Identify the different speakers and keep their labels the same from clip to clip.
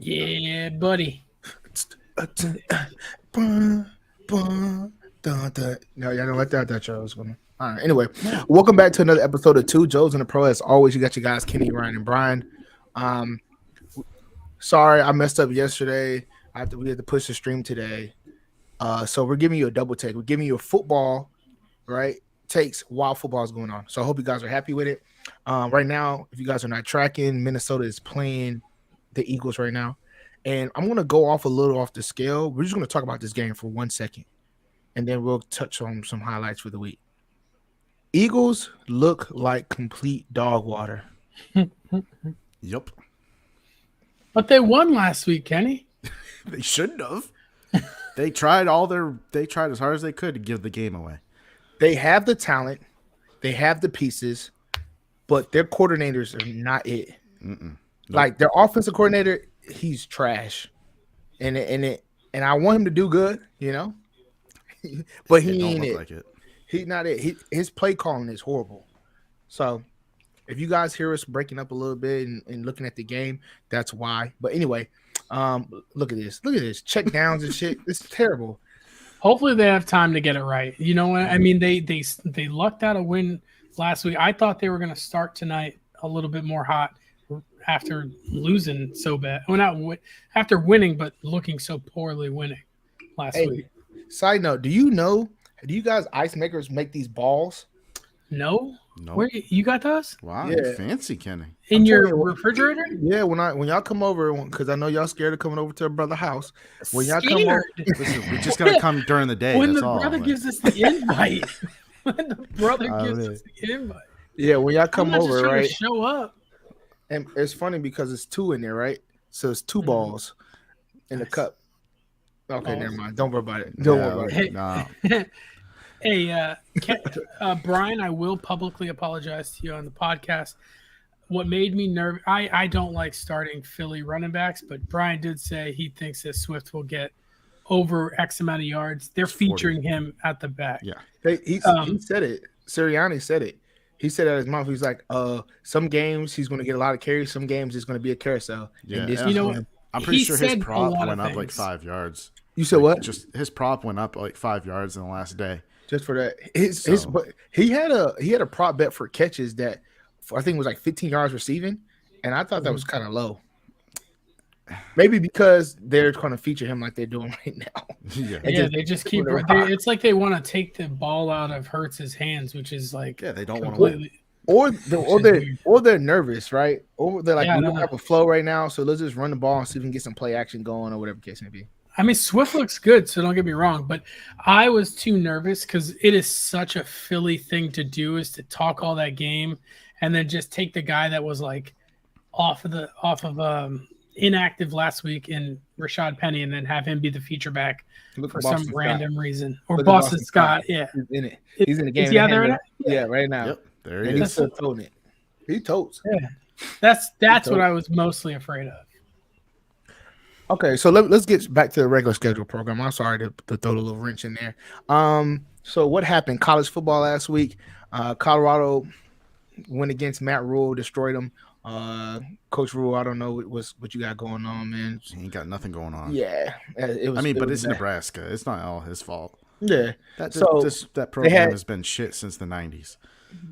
Speaker 1: Yeah, buddy.
Speaker 2: No, y'all don't let that show. All right. Anyway,
Speaker 1: No.
Speaker 2: welcome back to another episode of Two Joes and the Pro. As always, you got your guys Kenny, Ryan, and Brian. Um, sorry I messed up yesterday. We had to push the stream today. So we're giving you a double take. We're giving you a football, right? Takes while football is going on. So I hope you guys are happy with it. Right now, if you guys are not tracking, Minnesota is playing the Eagles right now. And I'm going to go off a little off the scale. We're just going to talk about this game for 1 second. And then we'll touch on some highlights for the week. Eagles look like complete dog water.
Speaker 3: Yep.
Speaker 1: But they won last week, Kenny.
Speaker 3: They shouldn't have. They tried as hard as they could to give the game away.
Speaker 2: They have the talent. They have the pieces. But their coordinators are not it.
Speaker 3: Nope.
Speaker 2: Like their offensive coordinator, he's trash. And I want him to do good, but he ain't it.
Speaker 3: Like it.
Speaker 2: He's not it. His play calling is horrible. So if you guys hear us breaking up a little bit and looking at the game, that's why. But anyway, look at this. Look at this. Check downs and shit. It's terrible.
Speaker 1: Hopefully they have time to get it right. You know what? I mean, they lucked out a win last week. I thought they were going to start tonight a little bit more hot after losing so bad. Well, not after winning, but looking so poorly winning last week.
Speaker 2: Side note, do you guys ice makers make these balls?
Speaker 1: No?
Speaker 3: No.
Speaker 1: Where you got those?
Speaker 3: Wow,
Speaker 2: Yeah.
Speaker 3: you're fancy, Kenny.
Speaker 1: In your refrigerator?
Speaker 2: Yeah, when y'all come over, because I know y'all scared of coming over to a brother house. When y'all come over,
Speaker 3: Listen, we just gotta come during the day.
Speaker 1: When
Speaker 3: that's
Speaker 1: the
Speaker 3: all.
Speaker 1: brother gives us the invite. When the brother gives us the invite.
Speaker 2: yeah, when y'all come
Speaker 1: I'm not just
Speaker 2: over,
Speaker 1: trying
Speaker 2: right?
Speaker 1: to show up.
Speaker 2: And it's funny because it's two in there, right? So it's two balls in the cup. Okay, never mind. Don't worry about it. Don't worry about it.
Speaker 3: No.
Speaker 1: Hey, Brian, I will publicly apologize to you on the podcast. What made me nervous, I don't like starting Philly running backs, but Brian did say he thinks that Swift will get over X amount of yards. They're featuring him at the back.
Speaker 3: Yeah.
Speaker 2: He said it. Sirianni said it. He said at his mouth, he's like, some games he's going to get a lot of carries. Some games it's going to be a carousel.
Speaker 3: Yeah.
Speaker 2: And this
Speaker 1: You know what?
Speaker 3: I'm pretty
Speaker 1: He
Speaker 3: sure his
Speaker 1: said a
Speaker 3: prop
Speaker 1: lot of
Speaker 3: went up like
Speaker 1: things.
Speaker 3: 5 yards.
Speaker 2: You said what?
Speaker 3: Just his prop went up like 5 yards in the last day.
Speaker 2: Just for that. But he had a prop bet for catches that I think was like 15 yards receiving, and I thought that was kind of low. Maybe because they're going to feature him like they're doing right now.
Speaker 3: Yeah.
Speaker 1: Yeah, they just keep. It's like they want to take the ball out of Hurts's hands, which is like
Speaker 3: Yeah, they don't want to win.
Speaker 1: completely.
Speaker 2: Or they're nervous, right? Or they're like,
Speaker 1: Yeah,
Speaker 2: we don't have a flow right now, so let's just run the ball and see if we can get some play action going or whatever the case may be.
Speaker 1: I mean, Swift looks good, so don't get me wrong, but I was too nervous because it is such a Philly thing to do, is to talk all that game and then just take the guy that was like off of inactive last week in Rashad Penny and then have him be the feature back
Speaker 2: Look
Speaker 1: for
Speaker 2: at
Speaker 1: some
Speaker 2: Boston
Speaker 1: random
Speaker 2: Scott.
Speaker 1: reason. Or
Speaker 2: Look at
Speaker 1: Boston Scott, yeah.
Speaker 2: He's in it. He's in the game.
Speaker 1: Is he out there right now?
Speaker 2: Yeah, right now.
Speaker 3: Yep. There he
Speaker 2: And
Speaker 3: is.
Speaker 2: he's still toting it. He totes.
Speaker 1: Yeah. That's what I was mostly afraid of.
Speaker 2: Okay, so let's get back to the regular schedule program. I'm sorry to throw a little wrench in there. So what happened? College football last week. Colorado went against Matt Rule, destroyed him. Coach Rule, I don't know what you got going on, man.
Speaker 3: He ain't got nothing going on.
Speaker 2: Yeah, it was.
Speaker 3: but
Speaker 2: was
Speaker 3: it's
Speaker 2: bad.
Speaker 3: Nebraska. It's not all his fault.
Speaker 2: Yeah.
Speaker 3: That program has been shit since the 90s.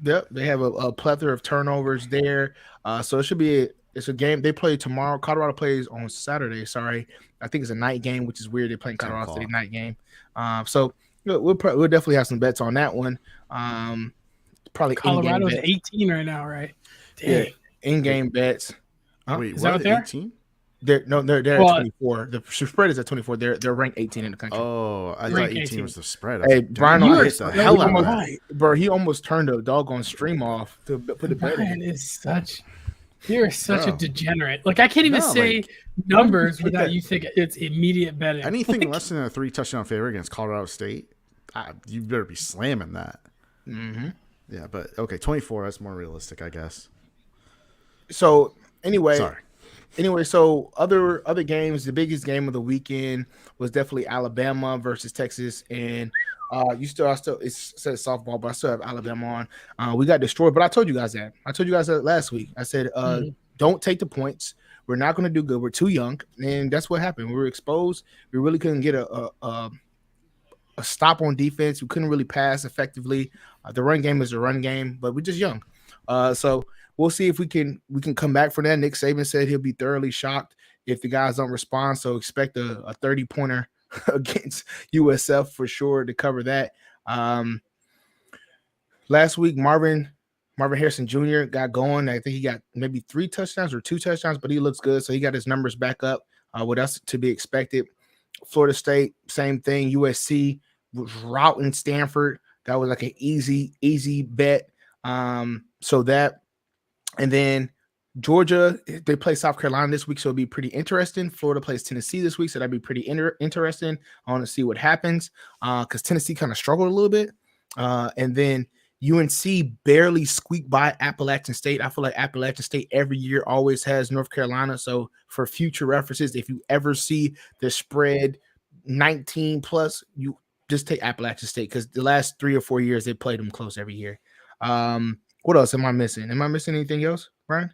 Speaker 2: Yep, they have a plethora of turnovers there. So it should be it's a game they play tomorrow. Colorado plays on Saturday. Sorry, I think it's a night game, which is weird. They're playing Colorado City night game. So we'll definitely have some bets on that one. Probably
Speaker 1: Colorado's 18 right now, right? Dang.
Speaker 2: Yeah, in-game bets.
Speaker 3: Wait,
Speaker 1: Is that what they're?
Speaker 3: 18?
Speaker 2: They're at 24. The spread is at 24. They're ranked 18 in the country.
Speaker 3: Oh, I
Speaker 1: Rank
Speaker 3: thought 18
Speaker 1: 18.
Speaker 3: was the spread.
Speaker 2: Hey, Brian,
Speaker 1: You
Speaker 3: hit
Speaker 1: are
Speaker 3: the hell out of
Speaker 1: almost
Speaker 3: that.
Speaker 1: right.
Speaker 2: bro, he almost turned the doggone stream off to put the bet
Speaker 1: Brian
Speaker 2: in.
Speaker 1: is you're such a
Speaker 3: Bro.
Speaker 1: degenerate. Like I can't even
Speaker 3: No,
Speaker 1: say
Speaker 3: like,
Speaker 1: numbers without you think it's immediate betting.
Speaker 3: Anything less than a 3 touchdown favor against Colorado State, you better be slamming that.
Speaker 2: Mm-hmm.
Speaker 3: Yeah, but okay, 24. That's more realistic, I guess.
Speaker 2: So anyway,
Speaker 3: Sorry.
Speaker 2: So other games, the biggest game of the weekend was definitely Alabama versus Texas, and it says softball, but I still have Alabama on. We got destroyed, but I told you guys that. I told you guys that last week. I said, don't take the points. we're not going to do good. We're too young, and that's what happened. We were exposed. We really couldn't get a stop on defense. We couldn't really pass effectively. The run game is a run game, but we're just young. So we'll see if we can come back from that. Nick Saban said he'll be thoroughly shocked if the guys don't respond. So expect a 30-pointer against USF for sure to cover that. Last week, Marvin Harrison Jr. got going. I think he got maybe 3 touchdowns or 2 touchdowns, but he looks good. So he got his numbers back up. What else to be expected? Florida State, same thing. USC was routing Stanford. That was like an easy bet. So that, and then Georgia, they play South Carolina this week, so it'll be pretty interesting. Florida plays Tennessee this week, so that'd be pretty interesting. I want to see what happens because Tennessee kind of struggled a little bit. And then UNC barely squeaked by Appalachian State. I feel like Appalachian State every year always has North Carolina. So for future references, if you ever see the spread 19 plus, you just take Appalachian State because the last 3 or 4 years they played them close every year. What else am I missing? Am I missing anything else, Brian?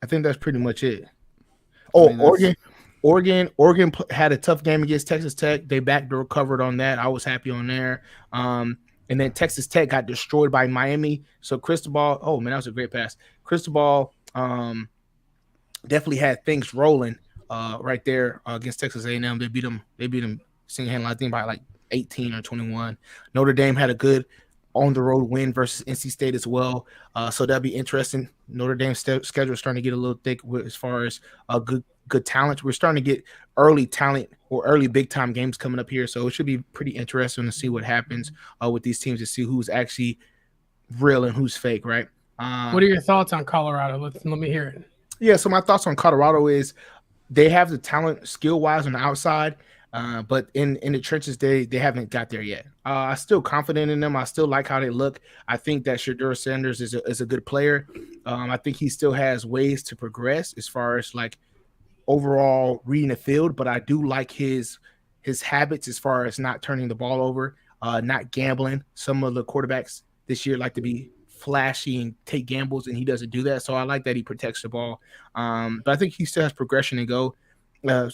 Speaker 2: I think that's pretty much it. Oh, Oregon had a tough game against Texas Tech. They backdoor covered on that. I was happy on there. And then Texas Tech got destroyed by Miami. So Cristobal, oh man, that was a great pass. Cristobal definitely had things rolling right there against Texas A&M. They beat them single-handedly, I think by like 18 or 21. Notre Dame had a good on-the-road win versus NC State as well. So that'll be interesting. Notre Dame's schedule is starting to get a little thick as far as good talent. We're starting to get early talent or early big-time games coming up here. So it should be pretty interesting to see what happens with these teams to see who's actually real and who's fake, right?
Speaker 1: What are your thoughts on Colorado? Let me hear it.
Speaker 2: Yeah, so my thoughts on Colorado is they have the talent skill-wise on the outside, but in the trenches, they haven't got there yet. I'm still confident in them. I still like how they look. I think that Shedeur Sanders is a good player. I think he still has ways to progress as far as like overall reading the field, but I do like his habits as far as not turning the ball over, not gambling. Some of the quarterbacks this year like to be flashy and take gambles, and he doesn't do that. So I like that he protects the ball. But I think he still has progression to go.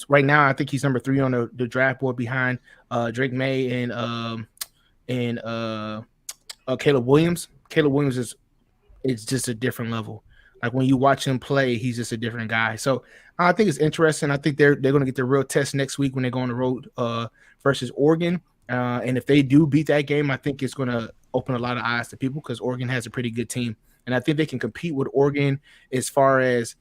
Speaker 2: Right now, I think he's number 3 on the draft board behind Drake May and Caleb Williams. Caleb Williams is just a different level. Like when you watch him play, he's just a different guy. So I think it's interesting. I think they're going to get their real test next week when they go on the road versus Oregon. And if they do beat that game, I think it's going to open a lot of eyes to people because Oregon has a pretty good team. And I think they can compete with Oregon as far as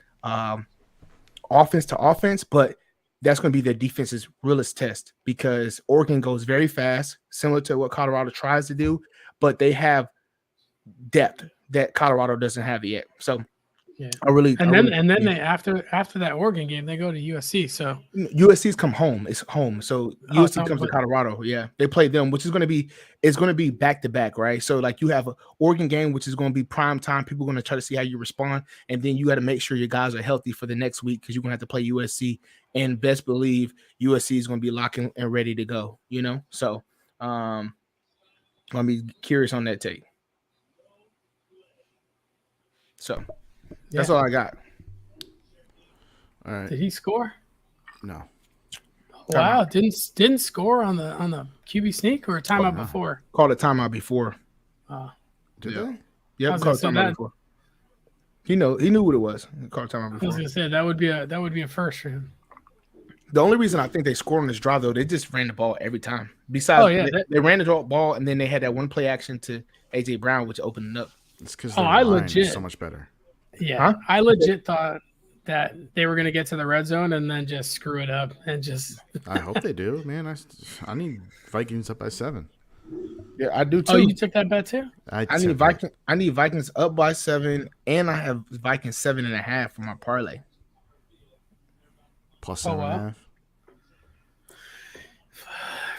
Speaker 2: offense to offense, but that's going to be their defense's realest test because Oregon goes very fast, similar to what Colorado tries to do, but they have depth that Colorado doesn't have yet. So
Speaker 1: yeah,
Speaker 2: then
Speaker 1: they after that Oregon game, they go to USC. So
Speaker 2: USC's come home. It's home. So USC comes to Colorado. Yeah, they play them, which is going to be back to back, right? So like you have an Oregon game, which is going to be prime time. People are going to try to see how you respond, and then you got to make sure your guys are healthy for the next week because you're going to have to play USC. And best believe USC is going to be locking and ready to go. You know, so I'm be curious on that take. So. That's all I got.
Speaker 3: All right.
Speaker 1: Did he score?
Speaker 3: No.
Speaker 1: Wow, didn't score on the QB sneak or a timeout before?
Speaker 2: Called a timeout before.
Speaker 3: Did they?
Speaker 2: Yeah, called a timeout before. He knew what it was. Called a timeout before.
Speaker 1: I was gonna say that would be a first for him.
Speaker 2: The only reason I think they scored on this drive though, they just ran the ball every time. Besides, they ran the ball and then they had that one play action to AJ Brown, which opened it up.
Speaker 3: It's because
Speaker 1: I legit
Speaker 3: so much better.
Speaker 1: Yeah, huh? I legit thought that they were going to get to the red zone and then just screw it up and just.
Speaker 3: I hope they do, man. I need Vikings up by 7.
Speaker 2: Yeah, I do too.
Speaker 1: Oh, you took that bet too?
Speaker 2: I need Vikings up by 7, and I have Vikings 7.5 for my parlay.
Speaker 3: Plus 7.5.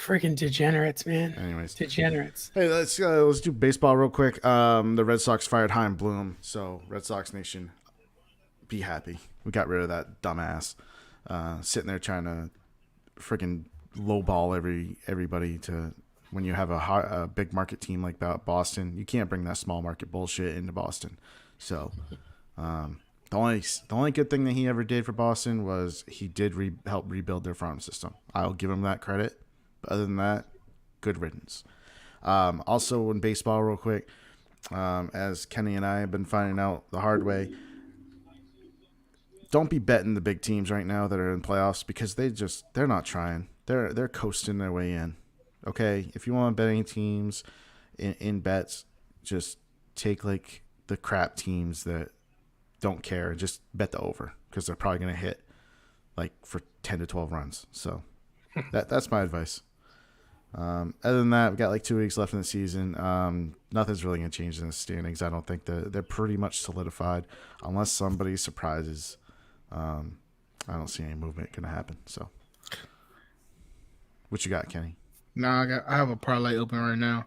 Speaker 1: Freaking degenerates, man.
Speaker 3: Anyways,
Speaker 1: degenerates.
Speaker 3: Hey, let's do baseball real quick. The Red Sox fired Chaim Bloom, so Red Sox Nation, be happy. We got rid of that dumbass sitting there trying to freaking lowball everybody to when you have a big market team like that, Boston. You can't bring that small market bullshit into Boston. So The only good thing that he ever did for Boston was he did help rebuild their farm system. I'll give him that credit. But other than that, good riddance. Also in baseball, real quick, as Kenny and I have been finding out the hard way, don't be betting the big teams right now that are in playoffs because they're not trying. They're coasting their way in. Okay, if you want to bet any teams in bets, just take like the crap teams that don't care. Just bet the over because they're probably going to hit like for 10 to 12 runs. So that's my advice. Other than that, we've got like 2 weeks left in the season. Nothing's really going to change in the standings. I don't think they're pretty much solidified unless somebody surprises. I don't see any movement going to happen. So, what you got, Kenny?
Speaker 2: No, I have a parlay open right now.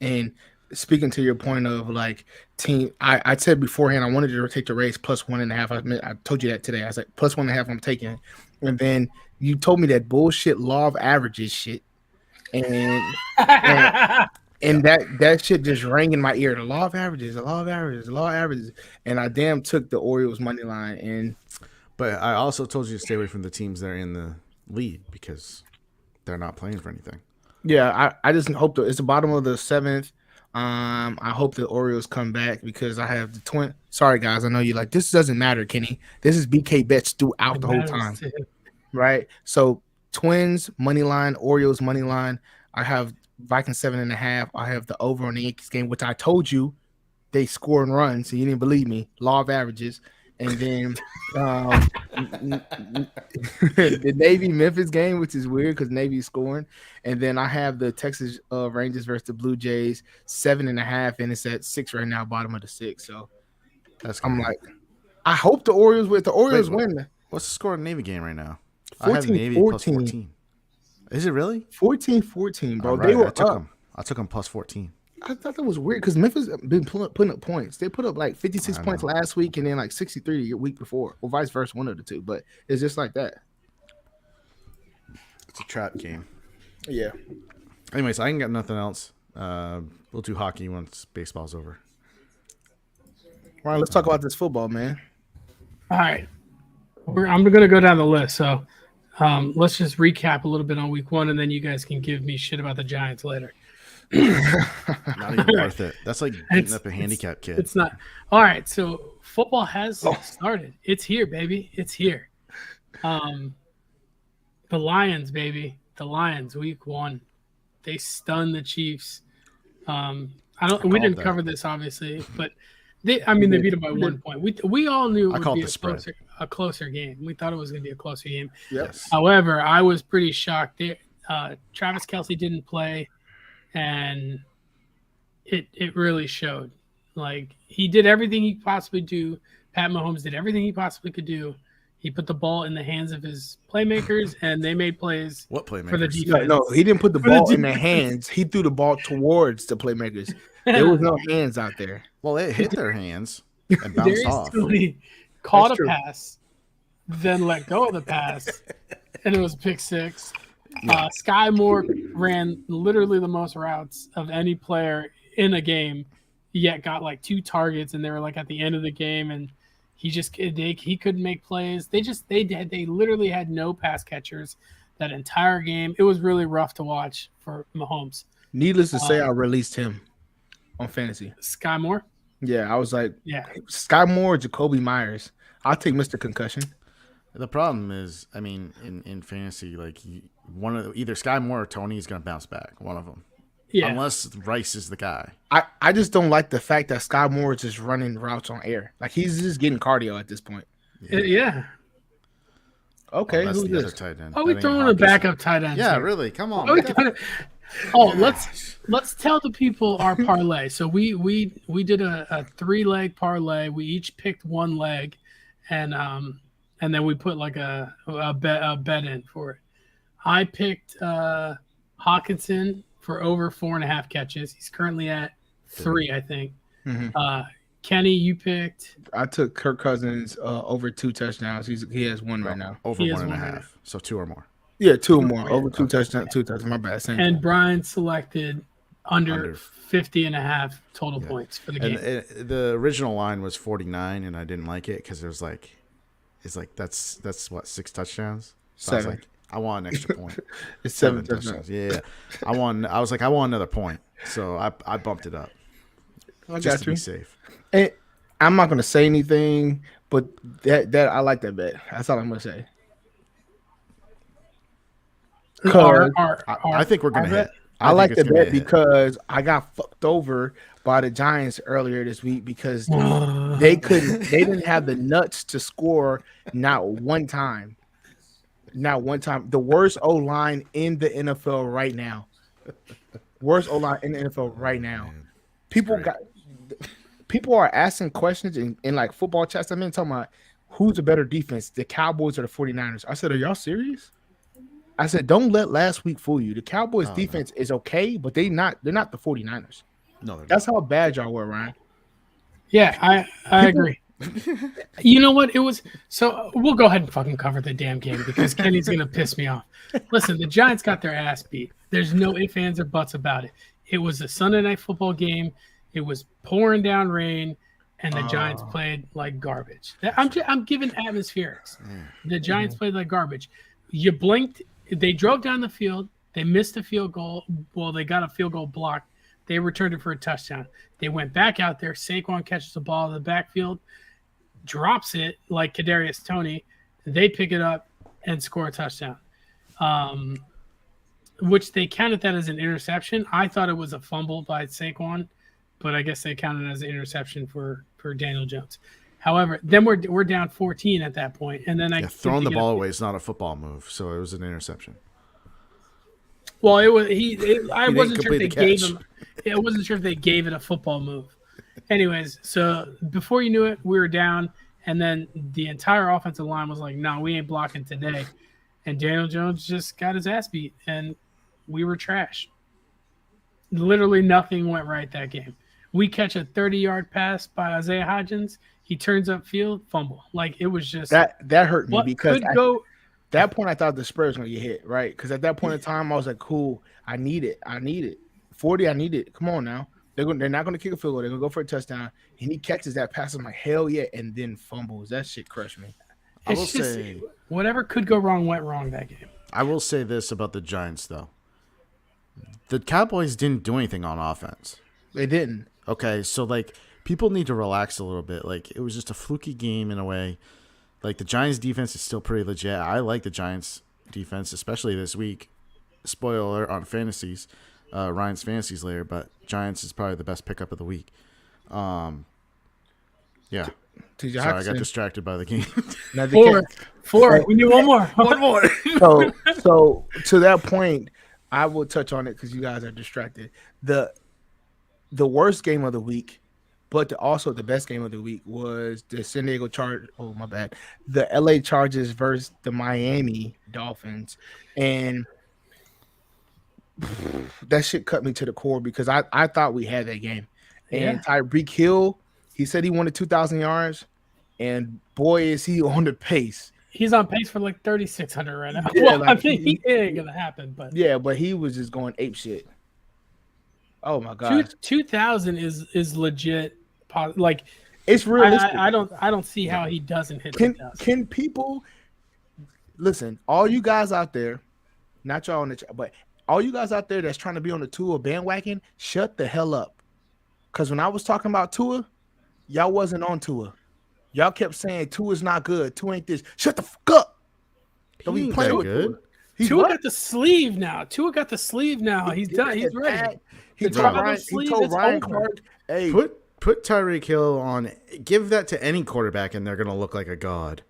Speaker 2: And speaking to your point of like team, I said beforehand I wanted to take the race plus 1.5. I told you that today. I was like plus 1.5. I'm taking it, and then you told me that bullshit law of averages shit, and that shit just rang in my ear. The law of averages, the law of averages, the law of averages, and I damn took the Orioles money line.
Speaker 3: But I also told you to stay away from the teams that are in the lead because they're not playing for anything.
Speaker 2: Yeah, I just hope it's the bottom of the 7th. I hope the Orioles come back because I have the twin. Sorry, guys. I know you like this doesn't matter, Kenny. This is BK bets throughout the whole time, right? So Twins money line, Orioles money line. I have Vikings 7.5. I have the over on the Yankees game, which I told you they score and run, so you didn't believe me. Law of averages. And then the Navy-Memphis game, which is weird because Navy's scoring. And then I have the Texas Rangers versus the Blue Jays, 7.5, and it's at 6 right now, bottom of the 6. So I'm like, I hope the Orioles win. The Orioles win.
Speaker 3: What's the score in the Navy game right now?
Speaker 2: 14,
Speaker 3: I have Navy
Speaker 2: 14.
Speaker 3: plus 14. Is it really?
Speaker 2: 14-14, bro.
Speaker 3: Right.
Speaker 2: They were
Speaker 3: I took them plus 14.
Speaker 2: I thought that was weird because Memphis been putting up points. They put up like 56 points last week and then like 63 the week before, or vice versa, one of the two. But it's just like that.
Speaker 3: It's a trap game.
Speaker 2: Yeah.
Speaker 3: Anyways, I ain't got nothing else. We'll do hockey once baseball's over.
Speaker 2: Ryan, let's talk about this football, man.
Speaker 1: All right. I'm going to go down the list. So let's just recap a little bit on week 1, and then you guys can give me shit about the Giants later.
Speaker 3: Not even worth it. That's like beating up a handicap kid.
Speaker 1: It's not. All right. So football has started. It's here, baby. It's here. The Lions, baby. The Lions, week 1. They stunned the Chiefs. We didn't cover this obviously, but they beat them by 1 point. We all knew it would be a closer game. We thought it was going to be a closer game.
Speaker 2: Yes.
Speaker 1: However, I was pretty shocked. Travis Kelce didn't play, and it really showed. Like, he did everything he possibly do. Pat Mahomes did everything he possibly could do. He put the ball in the hands of his playmakers, and they made plays.
Speaker 3: What playmakers?
Speaker 1: For the defense.
Speaker 2: No, he didn't put the ball in their hands. He threw the ball towards the playmakers. There was no hands out there.
Speaker 3: Well, it hit their hands and bounced off.
Speaker 1: He caught a pass, then let go of the pass, and it was pick 6. Sky Moore ran literally the most routes of any player in a game, yet got like 2 targets, and they were like at the end of the game, and he couldn't make plays. They literally had no pass catchers that entire game. It was really rough to watch for Mahomes.
Speaker 2: Needless to say, I released him on fantasy.
Speaker 1: Sky Moore?
Speaker 2: Yeah, I was like,
Speaker 1: yeah,
Speaker 2: Sky Moore or Jacoby Myers. I'll take Mr. Concussion.
Speaker 3: The problem is, in fantasy, like either Sky Moore or Tony is going to bounce back. One of them. Yeah. Unless Rice is the guy.
Speaker 2: I just don't like the fact that Sky Moore is just running routes on air. Like, he's just getting cardio at this point.
Speaker 1: Yeah.
Speaker 2: Okay.
Speaker 3: That's the other tight end.
Speaker 1: Oh, we throwing a backup tight end.
Speaker 3: Yeah, really. Come on.
Speaker 1: Let's tell the people our parlay. So we did a 3-leg parlay. We each picked 1 leg, and then we put like a bet in for it. I picked Hawkinson for over 4.5 catches. He's currently at 3, I think. Mm-hmm. Kenny, you picked.
Speaker 2: I took Kirk Cousins over 2 touchdowns. He has 1 right now.
Speaker 3: Over 1.5. So 2 or more.
Speaker 2: Yeah, 2 or more. Over 2 touchdowns. 2 touchdowns. My bad.
Speaker 1: And Brian selected under 50.5 total
Speaker 3: Yeah.
Speaker 1: points for the game.
Speaker 3: And the original line was 49, and I didn't like it because it's like that's what, 6 touchdowns. So I was
Speaker 2: 7.
Speaker 3: like, I want an extra point.
Speaker 2: It's
Speaker 3: 7
Speaker 2: 7
Speaker 3: touchdowns. Yeah. I was like, I want another point. So I bumped it up
Speaker 2: I
Speaker 3: just
Speaker 2: got
Speaker 3: to
Speaker 2: you.
Speaker 3: be safe.
Speaker 2: And I'm not gonna say anything, but that I like that bet. That's all I'm gonna say.
Speaker 3: I think we're gonna hit.
Speaker 2: I
Speaker 3: think
Speaker 2: like
Speaker 3: it's
Speaker 2: the
Speaker 3: gonna
Speaker 2: bet
Speaker 3: be a hit.
Speaker 2: because I got fucked over by the Giants earlier this week because they didn't have the nuts to score not one time. Not one time. The worst O line in the NFL right now. Worst O line in the NFL right now.
Speaker 3: Man,
Speaker 2: People are asking questions in like football chats. I'm in talking about who's a better defense, the Cowboys or the 49ers. I said, are y'all serious? I said, don't let last week fool you. The Cowboys defense is okay, but they're not the 49ers.
Speaker 3: No,
Speaker 2: That's how bad y'all were, Ryan.
Speaker 1: Yeah, I agree. You know what? It was so we'll go ahead and fucking cover the damn game because Kenny's gonna piss me off. Listen, the Giants got their ass beat. There's no ifs, ands, or buts about it. It was a Sunday night football game. It was pouring down rain, and the Giants played like garbage. I'm giving atmospherics. The Giants played like garbage. You blinked. They drove down the field. They missed a field goal. Well, they got a field goal blocked. They returned it for a touchdown. They went back out there. Saquon catches the ball in the backfield, drops it like Kadarius Toney. They pick it up and score a touchdown, which they counted that as an interception. I thought it was a fumble by Saquon, but I guess they counted it as an interception for Daniel Jones. However, then we're down 14 at that point, and then
Speaker 3: throwing the ball away is not a football move, so it was an interception.
Speaker 1: Well, it was I wasn't sure if they
Speaker 3: complete the
Speaker 1: gave him. I wasn't sure if they gave it a football move. Anyways, so before you knew it, we were down, and then the entire offensive line was like, "No, we ain't blocking today," and Daniel Jones just got his ass beat, and we were trash. Literally nothing went right that game. We catch a 30-yard pass by Isaiah Hodgins. He turns up field, fumble. Like it was just
Speaker 2: that hurt me because that point I thought the Spurs were gonna get hit, right? Because at that point in time I was like, cool, I need it. 40, I need it. Come on now. They're not gonna kick a field goal, they're gonna go for a touchdown. And he catches that pass. I'm like, hell yeah, and then fumbles. That shit crushed me.
Speaker 3: I will say
Speaker 1: whatever could go wrong went wrong that game.
Speaker 3: I will say this about the Giants though. The Cowboys didn't do anything on offense.
Speaker 2: They didn't.
Speaker 3: Okay, so like people need to relax a little bit. Like it was just a fluky game in a way. Like the Giants defense is still pretty legit. I like the Giants defense, especially this week. Spoiler on fantasies, Ryan's fantasies later, but Giants is probably the best pickup of the week. Yeah. Sorry, I got distracted by the game.
Speaker 1: Four. We need one more.
Speaker 3: One more.
Speaker 2: So to that point, I will touch on it because you guys are distracted. The worst game of the week, but also the best game of the week was the San Diego Chargers. Oh, my bad. The LA Chargers versus the Miami Dolphins. And that shit cut me to the core because I thought we had that game. And Tyreek Hill, he said he wanted 2,000 yards. And boy, is he on the pace.
Speaker 1: He's on pace for like 3,600 right now.
Speaker 2: Yeah,
Speaker 1: well,
Speaker 2: like
Speaker 1: I mean, it ain't going to happen. But
Speaker 2: yeah, but he was just going ape shit. Oh, my God.
Speaker 1: 2,000 is legit. Like
Speaker 2: it's realistic.
Speaker 1: I don't see how he doesn't hit 2,000.
Speaker 2: Can people listen? All you guys out there, not y'all in the chat, but all you guys out there that's trying to be on the Tua bandwagon, shut the hell up. Because when I was talking about Tua, y'all wasn't on Tua. Y'all kept saying Tua's not good. Tua ain't this. Shut the fuck up.
Speaker 3: Don't be playing good.
Speaker 1: Tua got the sleeve now. He's done. He's ready.
Speaker 2: He told Ryan Clark, hey,
Speaker 3: put Tyreek Hill on. Give that to any quarterback, and they're gonna look like a god.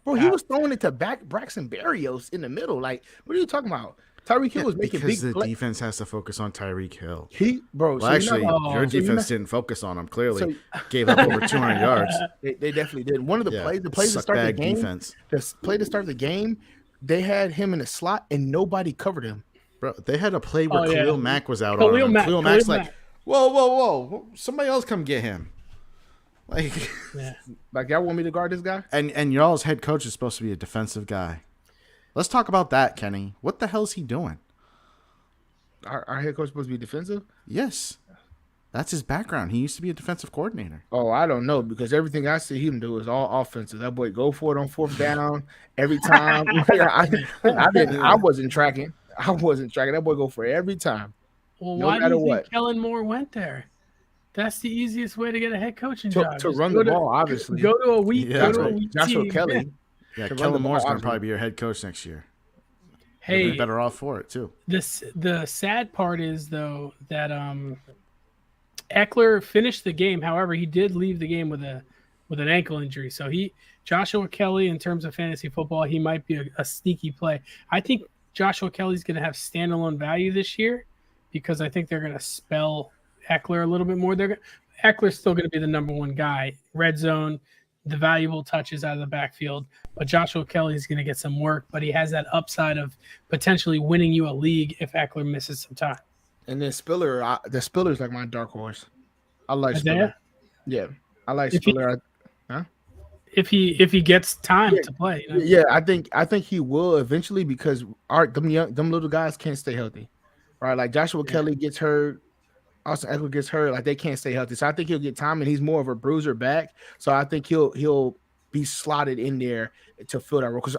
Speaker 2: Bro, he was throwing it to Braxton Berrios in the middle. Like, what are you talking about? Tyreek Hill was making
Speaker 3: because
Speaker 2: big
Speaker 3: the defense has to focus on Tyreek Hill.
Speaker 2: Your
Speaker 3: defense didn't focus on him. Clearly, gave up over 200 yards.
Speaker 2: They definitely did. One of the plays to start the game, the play to start the game, they had him in the slot and nobody covered him.
Speaker 3: Bro, they had a play where Khalil Mack was out
Speaker 1: Khalil
Speaker 3: on him.
Speaker 1: Mack,
Speaker 3: Khalil Mack's like, whoa, somebody else come get him. Like,
Speaker 2: like y'all want me to guard this guy?
Speaker 3: And y'all's head coach is supposed to be a defensive guy. Let's talk about that, Kenny. What the hell is he doing?
Speaker 2: our head coach supposed to be defensive?
Speaker 3: Yes. That's his background. He used to be a defensive coordinator.
Speaker 2: Oh, I don't know because everything I see him do is all offensive. That boy go for it on fourth down every time. I wasn't tracking. I wasn't tracking. That boy go for it every time.
Speaker 1: Well,
Speaker 2: No
Speaker 1: why do
Speaker 2: matter
Speaker 1: you think
Speaker 2: what.
Speaker 1: Kellen Moore went there? That's the easiest way to get a head coaching job.
Speaker 2: To
Speaker 1: Just
Speaker 2: run
Speaker 1: go
Speaker 2: the ball, obviously.
Speaker 1: Go to a weak,
Speaker 3: Yeah,
Speaker 1: go to a
Speaker 3: right.
Speaker 1: weak
Speaker 2: Joshua
Speaker 1: team.
Speaker 2: Kelly.
Speaker 3: Yeah,
Speaker 2: To run
Speaker 3: Kellen
Speaker 2: the
Speaker 3: Moore's
Speaker 2: ball,
Speaker 3: going to probably
Speaker 2: obviously.
Speaker 3: be your head coach next year.
Speaker 1: Hey,
Speaker 3: You'll be better off for it, too.
Speaker 1: the sad part is though that Eckler finished the game. However, he did leave the game with an ankle injury. So Joshua Kelly, in terms of fantasy football, he might be a sneaky play. I think Joshua Kelly's going to have standalone value this year because I think they're going to spell Eckler a little bit more. Eckler's still going to be the number one guy, red zone, the valuable touches out of the backfield. But Joshua Kelly's going to get some work, but he has that upside of potentially winning you a league if Eckler misses some time.
Speaker 2: And then Spiller, the Spiller's like my dark horse. I like
Speaker 1: Isaiah?
Speaker 2: Spiller. Yeah, I like
Speaker 1: If he-
Speaker 2: Spiller.
Speaker 1: If he gets time to play, you know?
Speaker 2: Yeah, I think he will eventually because them little guys can't stay healthy, right? Like Joshua Kelly gets hurt, Austin Eckler gets hurt, like they can't stay healthy. So I think he'll get time, and he's more of a bruiser back. So I think he'll be slotted in there to fill that role. Because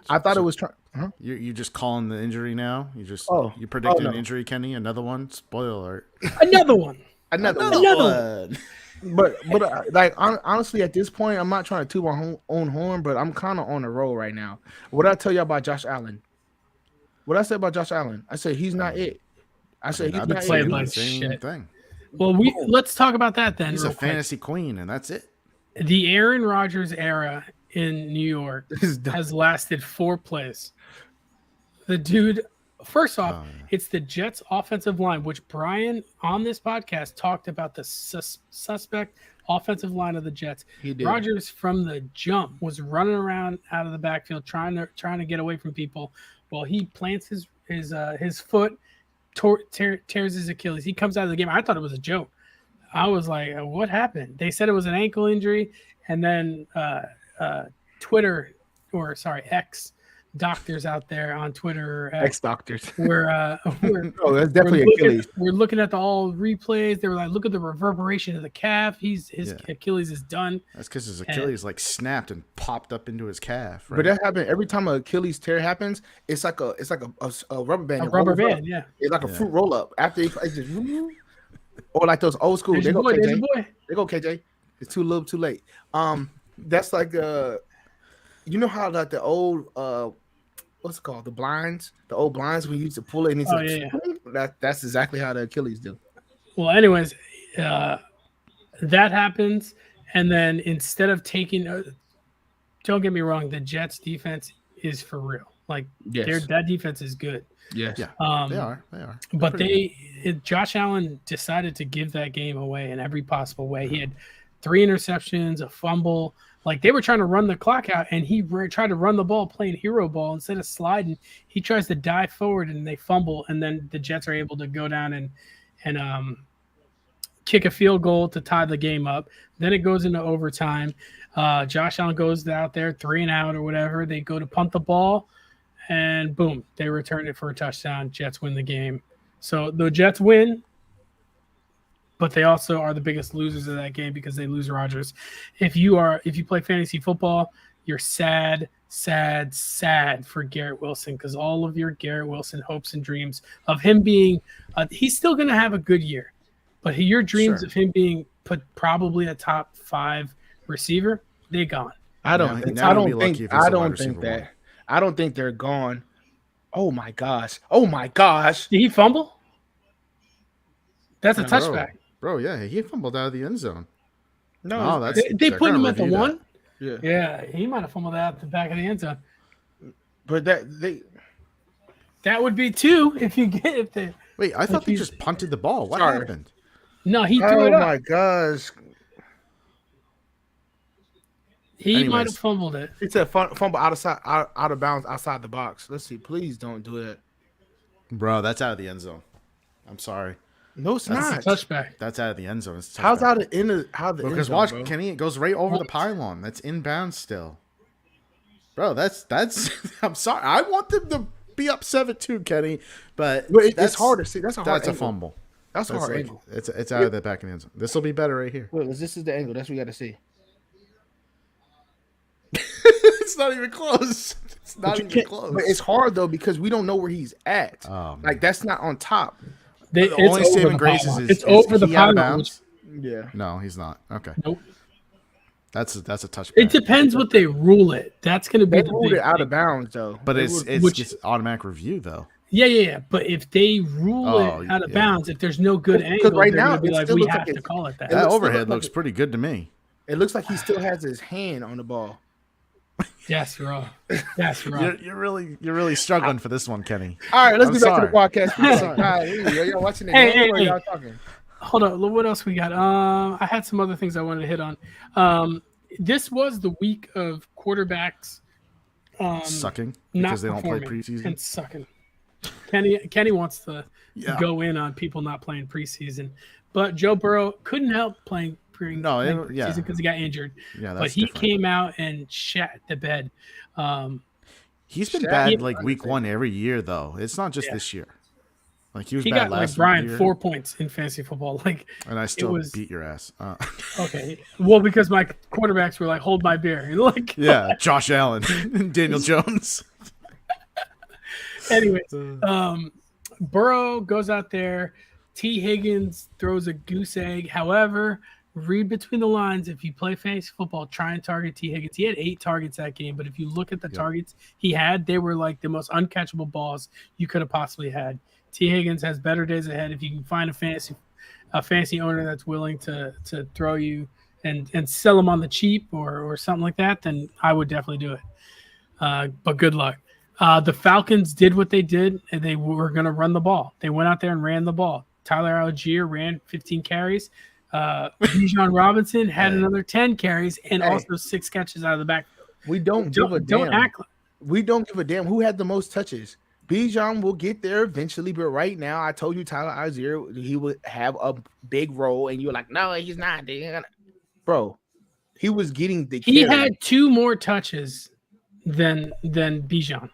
Speaker 2: I thought it was trying. Huh?
Speaker 3: You just calling the injury now? You predicted
Speaker 2: no.
Speaker 3: an injury, Kenny? Another one? Spoiler alert.
Speaker 1: Another one.
Speaker 2: Another
Speaker 1: one.
Speaker 2: But like honestly, at this point, I'm not trying to toot my own horn, but I'm kind of on a roll right now. What I tell you about Josh Allen? What I said about Josh Allen? I said he's not it. I said he's
Speaker 3: I've been
Speaker 2: not
Speaker 1: playing
Speaker 3: saying
Speaker 2: it.
Speaker 1: like
Speaker 3: the same
Speaker 1: shit.
Speaker 3: thing.
Speaker 1: Well, let's talk about that then.
Speaker 3: He's
Speaker 1: real
Speaker 3: a
Speaker 1: quick.
Speaker 3: fantasy queen, and that's it.
Speaker 1: The Aaron Rodgers era in New York
Speaker 2: This is dumb.
Speaker 1: has lasted 4 plays. The dude, first off,
Speaker 3: Oh, yeah.
Speaker 1: it's the Jets' offensive line, which Brian on this podcast talked about the suspect offensive line of the Jets.
Speaker 2: He did.
Speaker 1: Rodgers from the jump was running around out of the backfield trying to get away from people. Well, he plants his foot, tears his Achilles. He comes out of the game. I thought it was a joke. I was like, what happened? They said it was an ankle injury, and then X doctors out there on Twitter,
Speaker 2: Ex doctors.
Speaker 1: we're
Speaker 2: Oh, that's definitely Achilles.
Speaker 1: we're looking at all replays. They were like, look at the reverberation of the calf. His
Speaker 3: Yeah.
Speaker 1: Achilles is done.
Speaker 3: That's because his Achilles like snapped and popped up into his calf. Right?
Speaker 2: But that happened every time an Achilles tear happens. It's like a rubber band.
Speaker 1: A
Speaker 2: It
Speaker 1: rubber
Speaker 2: rolls up.
Speaker 1: band, yeah.
Speaker 2: It's like a fruit roll up after he plays just, or like those old school.
Speaker 1: There's
Speaker 2: They
Speaker 1: your
Speaker 2: go
Speaker 1: boy. There's your
Speaker 2: KJ.
Speaker 1: boy.
Speaker 2: They go KJ. It's too little, too late. That's like you know how like the old what's it called? The blinds, the old blinds we used to pull it and it's
Speaker 1: Oh,
Speaker 2: like, that's exactly how the Achilles do.
Speaker 1: Well, anyways, that happens, and then instead of taking, don't get me wrong, the Jets defense is for real. Like
Speaker 2: Yes.
Speaker 1: that defense is good.
Speaker 2: Yes.
Speaker 3: Yeah, they are. They're
Speaker 1: But
Speaker 3: pretty
Speaker 1: Josh Allen decided to give that game away in every possible way. He had 3 interceptions, a fumble. Like they were trying to run the clock out, and he tried to run the ball playing hero ball instead of sliding. He tries to dive forward, and they fumble, and then the Jets are able to go down and kick a field goal to tie the game up. Then it goes into overtime. Josh Allen goes out there 3 and out or whatever. They go to punt the ball, and boom, they return it for a touchdown. Jets win the game. So the Jets win, but they also are the biggest losers of that game because they lose Rodgers. If you play fantasy football, you're sad for Garrett Wilson because all of your Garrett Wilson hopes and dreams of him being he's still going to have a good year, but your dreams
Speaker 3: Sure.
Speaker 1: of him being put probably a top 5 receiver, they're gone.
Speaker 2: I don't
Speaker 3: Now-
Speaker 2: think
Speaker 3: now
Speaker 2: I
Speaker 3: he'll be
Speaker 2: don't
Speaker 3: lucky
Speaker 2: think
Speaker 3: if he's
Speaker 2: I
Speaker 3: the wide
Speaker 2: don't
Speaker 3: receiver
Speaker 2: think that.
Speaker 3: one.
Speaker 2: I don't think they're gone. Oh my gosh. Oh my gosh.
Speaker 1: Did he fumble? That's a
Speaker 2: No.
Speaker 1: touchback.
Speaker 3: Bro, yeah, he fumbled out of the end zone.
Speaker 2: No,
Speaker 3: Oh, that's
Speaker 1: They
Speaker 3: they're
Speaker 1: put
Speaker 3: gonna
Speaker 1: him at the
Speaker 3: review that.
Speaker 1: 1.
Speaker 2: yeah.
Speaker 1: Yeah, he might have fumbled out the back of the end zone.
Speaker 2: But
Speaker 1: That would be 2 if you get if they.
Speaker 3: Wait, I thought they
Speaker 1: he's-
Speaker 3: just punted the ball. What
Speaker 2: Sorry.
Speaker 3: happened?
Speaker 1: No, he threw
Speaker 2: oh
Speaker 1: it up.
Speaker 2: my gosh.
Speaker 1: He might
Speaker 3: Anyways.
Speaker 1: have fumbled it.
Speaker 2: It's a fumble out of bounds outside the box. Let's see. Please don't do it.
Speaker 3: Bro, that's out of the end zone. I'm sorry.
Speaker 2: No, it's
Speaker 1: That's
Speaker 2: not.
Speaker 1: a touchback.
Speaker 3: That's out of the end zone. It's a
Speaker 2: How's
Speaker 3: touchback.
Speaker 2: out of in the how the end
Speaker 3: Because
Speaker 2: zone,
Speaker 3: watch,
Speaker 2: bro?
Speaker 3: Kenny, it goes right over the pylon. That's inbound still. Bro, that's I'm sorry. I want them to be up 7-2, Kenny. But
Speaker 2: it's hard to see. That's a hard
Speaker 3: That's a
Speaker 2: angle.
Speaker 3: fumble.
Speaker 2: That's a
Speaker 3: That's
Speaker 2: hard
Speaker 3: like,
Speaker 2: angle.
Speaker 3: it's out of the back of the end zone. This will be better right here.
Speaker 2: Look, this is the angle. That's what we got to see.
Speaker 3: It's not even close. It's not even close.
Speaker 2: But it's hard though because we don't know where he's at.
Speaker 3: Oh,
Speaker 2: Like that's not on top.
Speaker 3: The only saving grace is
Speaker 1: it's over the
Speaker 3: he out of
Speaker 1: pylon.
Speaker 3: bounds?
Speaker 2: Yeah.
Speaker 3: No, he's not. Okay,
Speaker 1: Nope.
Speaker 3: that's a touchback.
Speaker 1: It depends what they rule it. That's going to be
Speaker 2: They
Speaker 1: the
Speaker 2: ruled
Speaker 1: big
Speaker 2: it out
Speaker 1: thing.
Speaker 2: of bounds though.
Speaker 3: But
Speaker 2: They
Speaker 3: it's
Speaker 2: ruled-
Speaker 3: it's,
Speaker 1: which-
Speaker 3: it's automatic review though.
Speaker 1: Yeah. But if they rule
Speaker 3: Oh,
Speaker 1: it out of
Speaker 3: yeah.
Speaker 1: bounds, if there's no good
Speaker 2: 'Cause
Speaker 1: angle,
Speaker 2: right
Speaker 1: they're
Speaker 2: now,
Speaker 1: going to be
Speaker 2: it
Speaker 1: like,
Speaker 2: still
Speaker 1: we
Speaker 2: looks
Speaker 1: have
Speaker 2: like
Speaker 1: to
Speaker 2: it's-
Speaker 1: call it that.
Speaker 3: That
Speaker 2: looks
Speaker 3: overhead
Speaker 2: like
Speaker 3: looks pretty good to me.
Speaker 2: it looks like he still has his hand on the ball.
Speaker 1: Yes, Rob. Yes, Rob.
Speaker 3: You're really struggling for this one, Kenny.
Speaker 2: All right, let's
Speaker 3: I'm
Speaker 2: get back to the podcast.
Speaker 3: I'm
Speaker 2: All right, y'all watching the
Speaker 1: Hey,
Speaker 2: game or
Speaker 1: hey.
Speaker 2: y'all talking?
Speaker 1: Hold on. Look, what else we got? I had some other things I wanted to hit on. This was the week of quarterbacks
Speaker 3: Sucking
Speaker 1: not
Speaker 3: because they don't play
Speaker 1: performing
Speaker 3: preseason.
Speaker 1: and sucking. Kenny wants to
Speaker 3: Yeah.
Speaker 1: go in on people not playing preseason, but Joe Burrow couldn't help playing
Speaker 3: No, yeah.
Speaker 1: preseason because he got injured.
Speaker 3: Yeah,
Speaker 1: But
Speaker 3: that's
Speaker 1: he
Speaker 3: different.
Speaker 1: came out and shat the bed.
Speaker 3: He's been
Speaker 2: Shaq-
Speaker 3: bad
Speaker 2: Yeah,
Speaker 3: like week 1 every year though. It's not just
Speaker 1: Yeah.
Speaker 3: this year. Like he was
Speaker 1: He
Speaker 3: bad
Speaker 1: got like
Speaker 3: last
Speaker 1: Brian
Speaker 3: year,
Speaker 1: 4 points in fantasy football. Like,
Speaker 3: and I still
Speaker 1: was-
Speaker 3: beat your ass.
Speaker 1: okay, well because my quarterbacks were like, hold my beer, and like,
Speaker 3: Yeah, Josh Allen, Daniel Jones.
Speaker 1: anyways, Burrow goes out there. T. Higgins throws a goose egg. However, read between the lines. If you play fantasy football, try and target T. Higgins. He had 8 targets that game, but if you look at the targets he had, they were like the most uncatchable balls you could have possibly had. T. Higgins has better days ahead. If you can find a fantasy owner that's willing to throw you and sell him on the cheap or something like that, then I would definitely do it. But good luck. The Falcons did what they did, and they were going to run the ball. They went out there and ran the ball. Tyler Algier ran 15 carries. Bijan Robinson had another 10 carries and also 6 catches out of the backfield.
Speaker 2: We don't give a damn.
Speaker 1: Don't act like
Speaker 2: We don't give a damn who had the most touches. Bijan will get there eventually, but right now, I told you Tyler Algier he would have a big role, and you were like, "No, he's not." Bro, he was getting the.
Speaker 1: he
Speaker 2: carry.
Speaker 1: had 2 more touches than Bijan.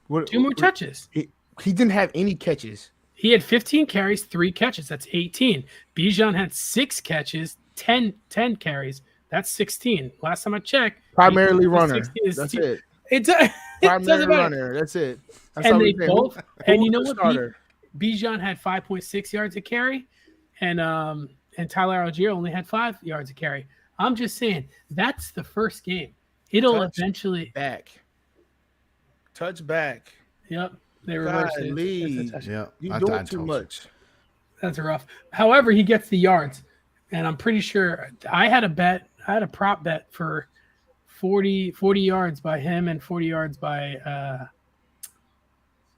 Speaker 2: What-
Speaker 1: 2 more touches.
Speaker 2: He didn't have any catches.
Speaker 1: He had 15 carries, 3 catches. That's 18. Bijan had 6 catches, 10 carries. That's 16. Last time I checked,
Speaker 2: Primarily
Speaker 1: Bijan had
Speaker 2: runner.
Speaker 1: 16.
Speaker 2: That's it.
Speaker 1: It doesn't
Speaker 2: Primary
Speaker 1: matter.
Speaker 2: runner. That's it. That's
Speaker 1: And
Speaker 2: all
Speaker 1: they
Speaker 2: we saying.
Speaker 1: both. And you know
Speaker 2: Who's the
Speaker 1: what?
Speaker 2: starter?
Speaker 1: Bijan had 5.6 yards to carry, and Tyler Algier only had 5 yards to carry. I'm just saying that's the first game. It'll
Speaker 2: Touch.
Speaker 1: eventually.
Speaker 2: Back. Touch back.
Speaker 1: Yep, they reversed it.
Speaker 2: Golly.
Speaker 1: It's a touchdown.
Speaker 3: Yeah,
Speaker 2: You
Speaker 3: I
Speaker 2: doing
Speaker 3: told
Speaker 2: too
Speaker 3: you.
Speaker 2: much.
Speaker 1: That's rough. However, he gets the yards, and I'm pretty sure I had a prop bet for 40 yards by him and 40 yards by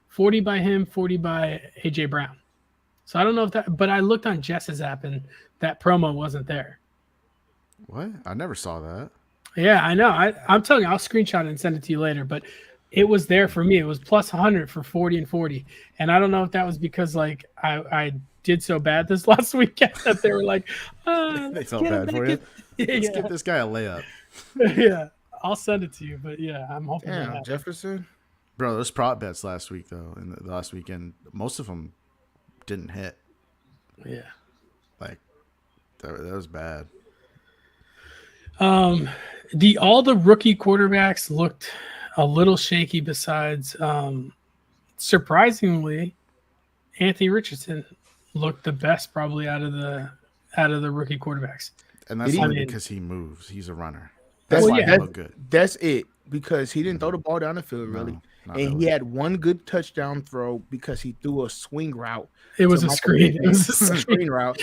Speaker 1: 40 by him, 40 by AJ Brown. So I don't know if that, but I looked on Jess's app and that promo wasn't there.
Speaker 3: What? I never saw that.
Speaker 1: Yeah, I know. I'm telling you, I'll screenshot it and send it to you later, but it was there for me. It was plus 100 for 40 and 40. And I don't know if that was because like I did so bad this last weekend that they were like,
Speaker 3: They felt bad for you. Let's give this guy a layup.
Speaker 1: Yeah, I'll send it to you. But yeah, I'm hoping.
Speaker 2: Damn,
Speaker 1: that
Speaker 2: Jefferson.
Speaker 3: Bro, those prop bets last week though, and the last weekend, most of them didn't hit.
Speaker 1: yeah.
Speaker 3: Like that was bad.
Speaker 1: All the rookie quarterbacks looked a little shaky. Besides, surprisingly, Anthony Richardson looked the best probably out of the rookie quarterbacks.
Speaker 3: And that's
Speaker 2: Did he-
Speaker 3: only
Speaker 1: I mean-
Speaker 3: because he moves. He's a runner.
Speaker 2: That's
Speaker 3: That's why
Speaker 1: yeah.
Speaker 3: he looked good.
Speaker 2: That's it because he didn't throw the ball down the field really,
Speaker 3: No, not
Speaker 2: and
Speaker 3: really.
Speaker 2: he had one good touchdown throw because he threw a swing route.
Speaker 1: It was
Speaker 2: to
Speaker 1: a
Speaker 2: Michael
Speaker 1: screen. It
Speaker 2: Pittman.
Speaker 1: was a
Speaker 2: A
Speaker 1: screen.
Speaker 2: screen route,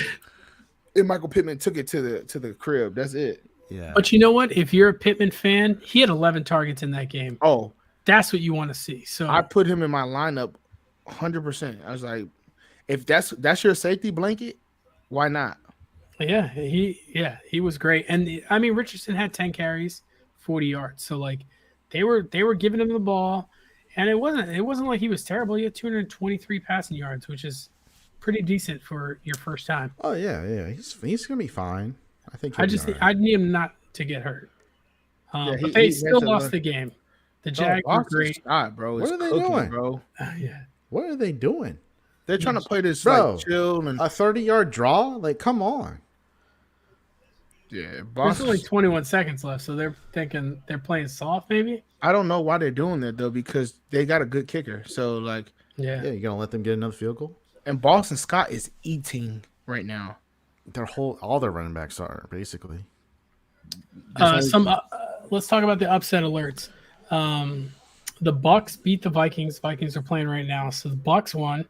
Speaker 2: and Michael Pittman took it to the crib. That's it.
Speaker 3: Yeah.
Speaker 1: But you know what? If you're a Pittman fan, he had 11 targets in that game.
Speaker 2: Oh,
Speaker 1: That's what you want to see. So
Speaker 2: I put him in my lineup, 100%. I was like, if that's your safety blanket, why not?
Speaker 1: yeah, he was great. And I mean, Richardson had 10 carries, 40 yards. So like they were giving him the ball, and it wasn't like he was terrible. He had 223 passing yards, which is pretty decent for your first time.
Speaker 3: Oh yeah. He's gonna be fine. I think.
Speaker 1: I just
Speaker 3: think
Speaker 1: I need him not to get hurt.
Speaker 2: Yeah,
Speaker 1: But
Speaker 2: he
Speaker 1: they
Speaker 2: has
Speaker 1: still
Speaker 2: to
Speaker 1: lost
Speaker 2: learn.
Speaker 1: the game. The Jags were
Speaker 2: Boston
Speaker 1: great.
Speaker 2: Scott, bro,
Speaker 3: What
Speaker 2: is
Speaker 3: are they
Speaker 2: cooking,
Speaker 3: doing?
Speaker 2: bro.
Speaker 1: Yeah.
Speaker 3: What are they doing?
Speaker 2: They're trying to play this
Speaker 3: Bro,
Speaker 2: like chill and
Speaker 3: a 30-yard draw? Like, come on.
Speaker 2: yeah.
Speaker 1: There's
Speaker 2: Boston.
Speaker 1: only 21 seconds left, so they're thinking they're playing soft, maybe.
Speaker 2: I don't know why they're doing that though, because they got a good kicker. So like,
Speaker 1: Yeah.
Speaker 3: Yeah, you gonna let them get another field goal?
Speaker 2: and Boston Scott is eating right now.
Speaker 3: All their running backs are basically.
Speaker 1: Let's talk about the upset alerts. The Bucks beat the Vikings. Vikings are playing right now, so the Bucks won.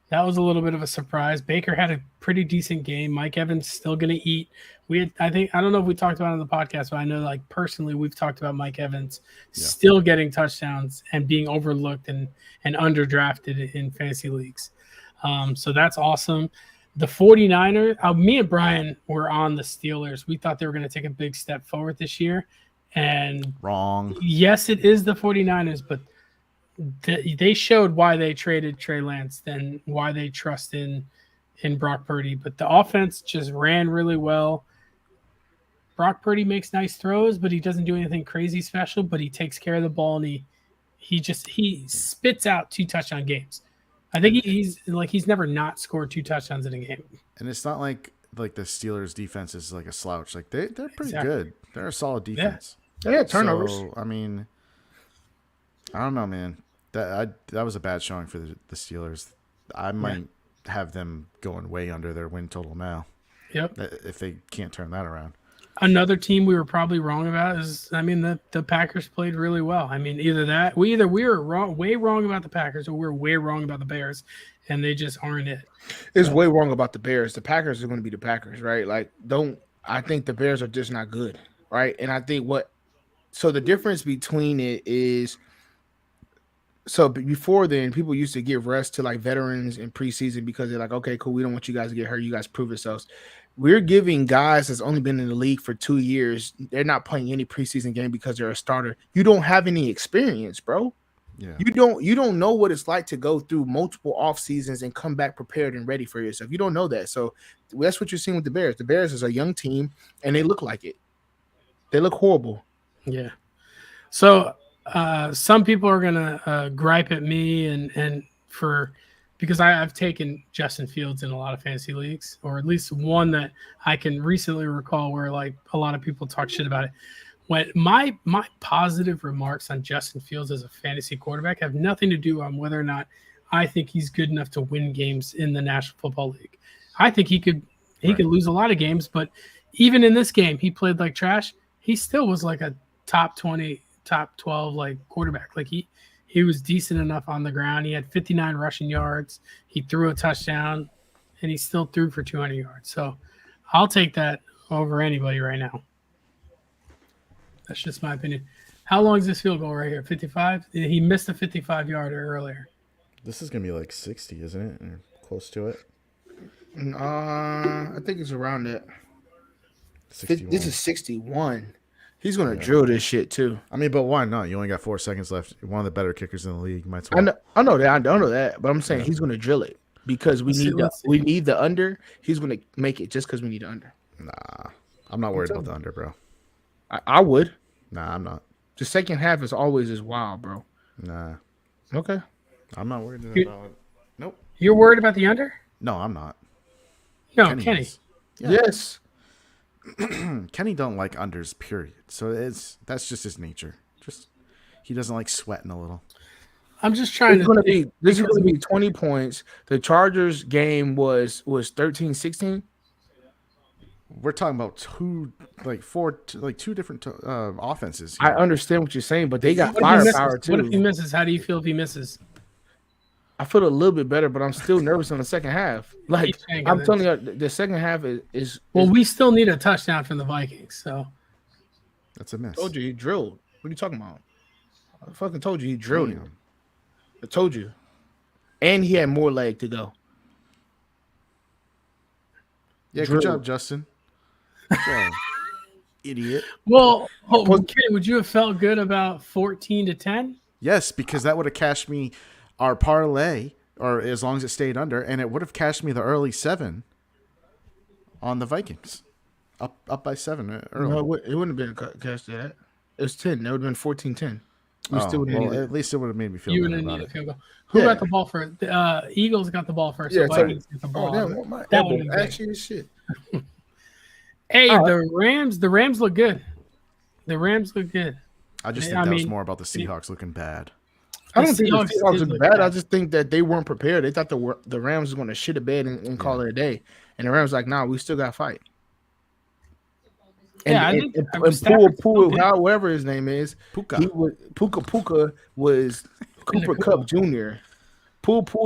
Speaker 1: That was a little bit of a surprise. Baker had a pretty decent game. Mike Evans still going to eat. I don't know if we talked about it on the podcast, but I know like personally we've talked about Mike Evans still getting touchdowns and being overlooked and underdrafted in fantasy leagues. So that's awesome. The 49ers, me and Brian were on the Steelers. We thought they were going to take a big step forward this year. And
Speaker 3: Wrong.
Speaker 1: yes, it is the 49ers, but they showed why they traded Trey Lance and why they trust in Brock Purdy. But the offense just ran really well. Brock Purdy makes nice throws, but he doesn't do anything crazy special, but he takes care of the ball and he spits out 2 touchdown games. I think he's never not scored 2 touchdowns in a game.
Speaker 3: And it's not like the Steelers defense is like a slouch. Like they're pretty
Speaker 1: Exactly.
Speaker 3: good. They're a solid defense.
Speaker 2: They had turnovers.
Speaker 3: So, I mean, I don't know, man. That was a bad showing for the Steelers. I might have them going way under their win total now.
Speaker 1: Yep.
Speaker 3: If they can't turn that around.
Speaker 1: Another team we were probably wrong about is, the Packers played really well. Either we were way wrong about the Packers, or we're way wrong about the Bears, and they just aren't it.
Speaker 2: It's way wrong about the Bears. The Packers are going to be the Packers, right? Like, I think the Bears are just not good, right? And I think so the difference between it is, so before then, people used to give rest to like veterans in preseason because they're like, okay, cool, we don't want you guys to get hurt. You guys prove yourselves. We're giving guys that's only been in the league for 2 years. They're not playing any preseason game because they're a starter. You don't have any experience, bro.
Speaker 3: Yeah.
Speaker 2: You don't know what it's like to go through multiple off seasons and come back prepared and ready for yourself. You don't know that. So that's what you're seeing with the Bears. The Bears is a young team and they look like it. They look horrible.
Speaker 1: Yeah. So some people are gonna gripe at me and because I've taken Justin Fields in a lot of fantasy leagues, or at least one that I can recently recall where like a lot of people talk shit about it. When my positive remarks on Justin Fields as a fantasy quarterback have nothing to do on whether or not I think he's good enough to win games in the National Football League. I think he could lose a lot of games, but even in this game, he played like trash. He still was like a top 20, top 12 like quarterback. Like he was decent enough on the ground. He had 59 rushing yards. He threw a touchdown, and he still threw for 200 yards. So I'll take that over anybody right now. That's just my opinion. How long is this field goal right here? 55? He missed a 55-yarder earlier.
Speaker 3: This is gonna be like 60, isn't it? Or close to it.
Speaker 2: I think it's around that.
Speaker 3: 61.
Speaker 2: This is 61. He's gonna drill this shit too.
Speaker 3: I mean, but why not? You only got 4 seconds left. You're one of the better kickers in the league. Might as
Speaker 2: I
Speaker 3: well.
Speaker 2: know that. I don't know that, but I'm saying he's gonna drill it because we need the under. He's gonna make it just because we need the under.
Speaker 3: Nah, I'm not worried about the under, bro.
Speaker 2: I would.
Speaker 3: Nah, I'm not.
Speaker 2: The second half is always as wild, bro.
Speaker 3: Nah,
Speaker 2: Okay.
Speaker 3: I'm not worried about it. Nope.
Speaker 1: You're worried about the under?
Speaker 3: No, I'm not.
Speaker 1: No, Kenny.
Speaker 3: is. Yeah.
Speaker 2: Yes.
Speaker 3: Kenny don't like unders, period. So that's just his nature. He doesn't like sweating a little.
Speaker 1: I'm just trying
Speaker 2: This is gonna be 20 points. The Chargers game was 13-16.
Speaker 3: We're talking about two different offenses here.
Speaker 2: I understand what you're saying, but they got
Speaker 1: What if he
Speaker 2: firepower
Speaker 1: misses? What if he
Speaker 2: too.
Speaker 1: misses? How do you feel if he misses?
Speaker 2: I feel a little bit better, but I'm still nervous in the second half. Like
Speaker 1: Keep saying
Speaker 2: I'm
Speaker 1: it.
Speaker 2: telling you, the second half is
Speaker 1: Well, we still need a touchdown from the Vikings. So
Speaker 3: That's a miss.
Speaker 2: I told you he drilled. What are you talking about? I fucking told you he drilled
Speaker 3: Damn.
Speaker 2: him. I told you. And he had more leg to go.
Speaker 3: Yeah,
Speaker 2: Drill.
Speaker 3: good job, Justin. Good job. Idiot.
Speaker 1: well, Kenny, would you have felt good about 14-10?
Speaker 3: Yes, because that would have cashed me our parlay, or as long as it stayed under, and it would have cashed me the early 7 on the Vikings. Up by 7 early.
Speaker 2: No, it wouldn't have been a cash to that. It was 10. That would have been 14-10. We still didn't
Speaker 3: well,
Speaker 2: need it.
Speaker 3: at least it would have made me feel
Speaker 1: You
Speaker 3: better
Speaker 1: didn't
Speaker 3: about
Speaker 1: need a
Speaker 3: it.
Speaker 1: field goal. Who
Speaker 2: Yeah.
Speaker 1: got the ball first? The Eagles got the ball first.
Speaker 2: Yeah,
Speaker 1: So
Speaker 2: so-
Speaker 1: Vikings got the ball.
Speaker 2: Oh damn, my
Speaker 1: That
Speaker 2: elbow
Speaker 1: would've been
Speaker 2: ashy as shit.
Speaker 1: Hey,
Speaker 2: All right.
Speaker 1: the Rams look good. The Rams look good.
Speaker 3: I just
Speaker 1: I
Speaker 3: think that was
Speaker 1: mean,
Speaker 3: more about the Seahawks looking bad.
Speaker 2: I
Speaker 1: The
Speaker 2: don't think the
Speaker 1: Seahawks
Speaker 2: Seahawks
Speaker 1: did
Speaker 2: look
Speaker 1: look
Speaker 2: bad.
Speaker 1: bad.
Speaker 2: I just think that they weren't prepared. They thought the Rams was going to shit a bed and call it a day. And the Rams like, nah, we still got to fight. And,
Speaker 1: Yeah, I
Speaker 2: and,
Speaker 1: think-
Speaker 2: and,
Speaker 1: I mean,
Speaker 2: and
Speaker 1: Stafford's still
Speaker 2: Pua,
Speaker 1: good.
Speaker 2: however his name is,
Speaker 3: Puka.
Speaker 2: Puka was Cooper Cup Jr.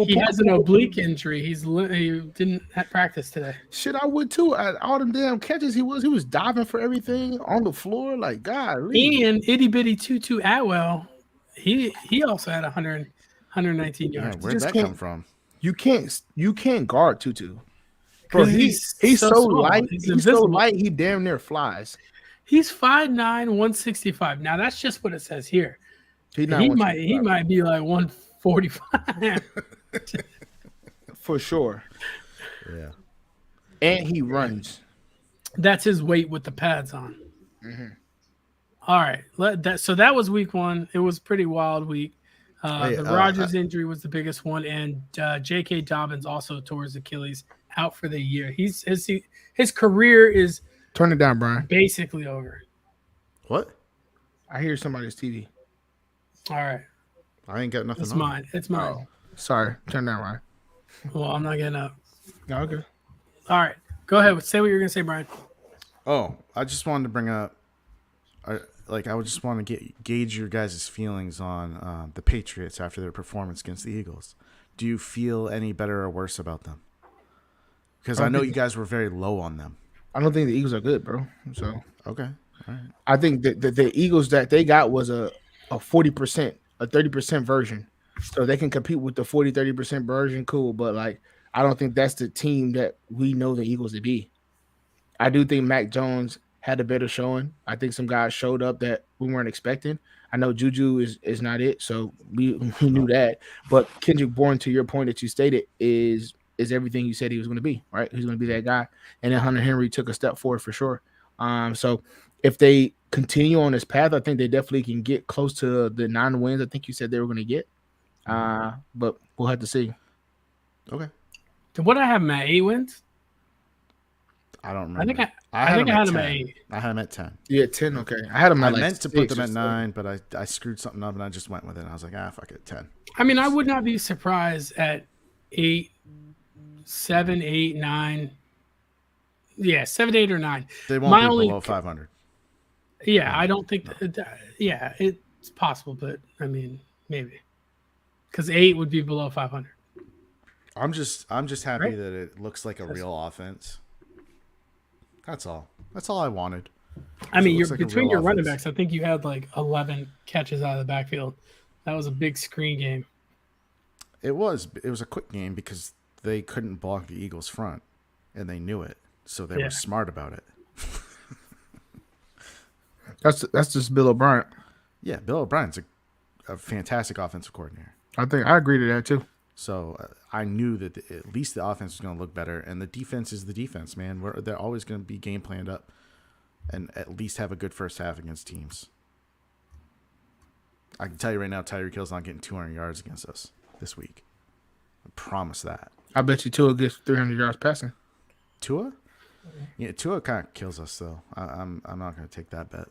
Speaker 1: He has an oblique injury. He didn't have practice today.
Speaker 2: Shit, I would too. All them damn catches he was diving for everything on the floor. Like, God,
Speaker 1: And itty bitty Tutu Atwell, he also had 119
Speaker 3: Yeah,
Speaker 1: yards.
Speaker 3: where'd
Speaker 2: just
Speaker 3: that
Speaker 2: can't-
Speaker 3: come from?
Speaker 2: you can't guard Tutu. Bro,
Speaker 1: 'Cause
Speaker 2: he's so
Speaker 1: small.
Speaker 2: light.
Speaker 1: He's
Speaker 2: He's so
Speaker 1: invisible.
Speaker 2: light. He damn near flies.
Speaker 1: He's 5'9", 165. Now that's just what it says here.
Speaker 2: He not
Speaker 1: He
Speaker 2: 165,
Speaker 1: might be like 145.
Speaker 2: for sure.
Speaker 3: Yeah.
Speaker 2: And he runs.
Speaker 1: That's his weight with the pads on.
Speaker 2: Mm-hmm.
Speaker 1: All right, so that was week 1. It was a pretty wild week.
Speaker 3: Hey,
Speaker 1: The Rodgers injury was the biggest one, and J.K. Dobbins also tore his Achilles, out for the year. His career is
Speaker 2: Turn it down, Brian.
Speaker 1: basically over.
Speaker 3: What?
Speaker 2: I hear somebody's TV.
Speaker 1: All right,
Speaker 3: I ain't got nothing
Speaker 1: it's
Speaker 3: on.
Speaker 1: mine. It's mine.
Speaker 2: Oh, sorry. Turn down, Ryan.
Speaker 1: Well, I'm not getting up.
Speaker 2: No, okay.
Speaker 1: All right, go ahead. Say what you're gonna say, Brian.
Speaker 3: Oh, I just wanted to bring up, I would just want to gauge your guys' feelings on the Patriots after their performance against the Eagles. Do you feel any better or worse about them? Because I know you guys were very low on them.
Speaker 2: I don't think the Eagles are good, bro. So
Speaker 3: Okay, all right.
Speaker 2: I think that the Eagles that they got was a 40%, a 30% version. So they can compete with the 30% version, cool. But like, I don't think that's the team that we know the Eagles to be. I do think Mac Jones had a better showing. I think some guys showed up that we weren't expecting. I know Juju is not it, so we knew that. But Kendrick Bourne, to your point that you stated, is everything you said he was going to be, right? He's going to be that guy. And then Hunter Henry took a step forward for sure. So if they continue on this path, I think they definitely can get close to the 9 wins I think you said they were going to get. But we'll have to see.
Speaker 3: Okay.
Speaker 1: What I have him at 8 wins?
Speaker 3: I don't remember.
Speaker 1: I think I
Speaker 3: had
Speaker 1: had him
Speaker 3: at
Speaker 1: at
Speaker 3: 10.
Speaker 1: 8.
Speaker 3: I had him at 10.
Speaker 2: Yeah, 10. Okay, I had them.
Speaker 3: I
Speaker 2: At like
Speaker 3: meant to
Speaker 2: 6
Speaker 3: put them
Speaker 2: or
Speaker 3: at
Speaker 2: 7.
Speaker 3: 9, but I screwed something up and I just went with it. And I was like, fuck it, 10.
Speaker 1: I mean, I would not be surprised at 8, 7, 8, 9. Yeah, 7, 8, or 9.
Speaker 3: They won't
Speaker 1: My
Speaker 3: be
Speaker 1: only-
Speaker 3: below 500.
Speaker 1: Yeah, I don't think yeah, it's possible, but I mean, maybe. Because 8 would be below 500.
Speaker 3: I'm just happy
Speaker 1: Right.
Speaker 3: that it looks like a real offense. That's all. That's all I wanted.
Speaker 1: I mean,
Speaker 3: it
Speaker 1: you're
Speaker 3: looks like a
Speaker 1: between
Speaker 3: real
Speaker 1: your running
Speaker 3: offense.
Speaker 1: backs, I think you had like 11 catches out of the backfield. That was a big screen game.
Speaker 3: It was a quick game because they couldn't block the Eagles' front, and they knew it, so they
Speaker 1: Yeah.
Speaker 3: were smart about it.
Speaker 2: That's just Bill O'Brien.
Speaker 3: Yeah, Bill O'Brien's a fantastic offensive coordinator.
Speaker 2: I think I agree to that too.
Speaker 3: So I knew that at least the offense was going to look better, and the defense is the defense, man. They're always going to be game planned up, and at least have a good first half against teams. I can tell you right now, Tyreek Hill's not getting 200 yards against us this week. I promise that.
Speaker 2: I bet you Tua gets 300 yards passing.
Speaker 3: Tua? Yeah, Tua kind of kills us though. I'm not going to take that bet.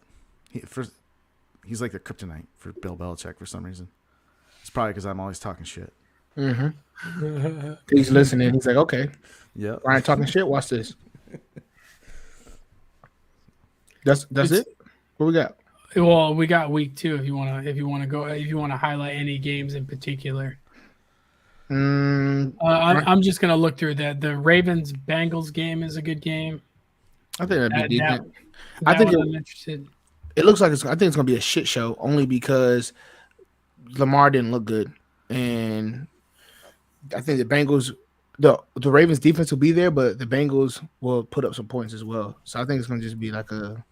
Speaker 3: He's like the kryptonite for Bill Belichick for some reason. It's probably because I'm always talking shit.
Speaker 2: Mm-hmm. He's listening. He's like, okay,
Speaker 3: Yep.
Speaker 2: Brian talking shit. Watch this. That's it. What we got?
Speaker 1: Well, we got week 2 if you want to highlight any games in particular. I'm just gonna look through that. The Ravens Bengals game is a good game.
Speaker 2: I think that'd be decent.
Speaker 1: That
Speaker 2: I think
Speaker 1: one I'm interested.
Speaker 2: It looks like I think it's gonna be a shit show only because Lamar didn't look good, and I think the Bengals, the Ravens defense will be there, but the Bengals will put up some points as well. So I think it's gonna just be like a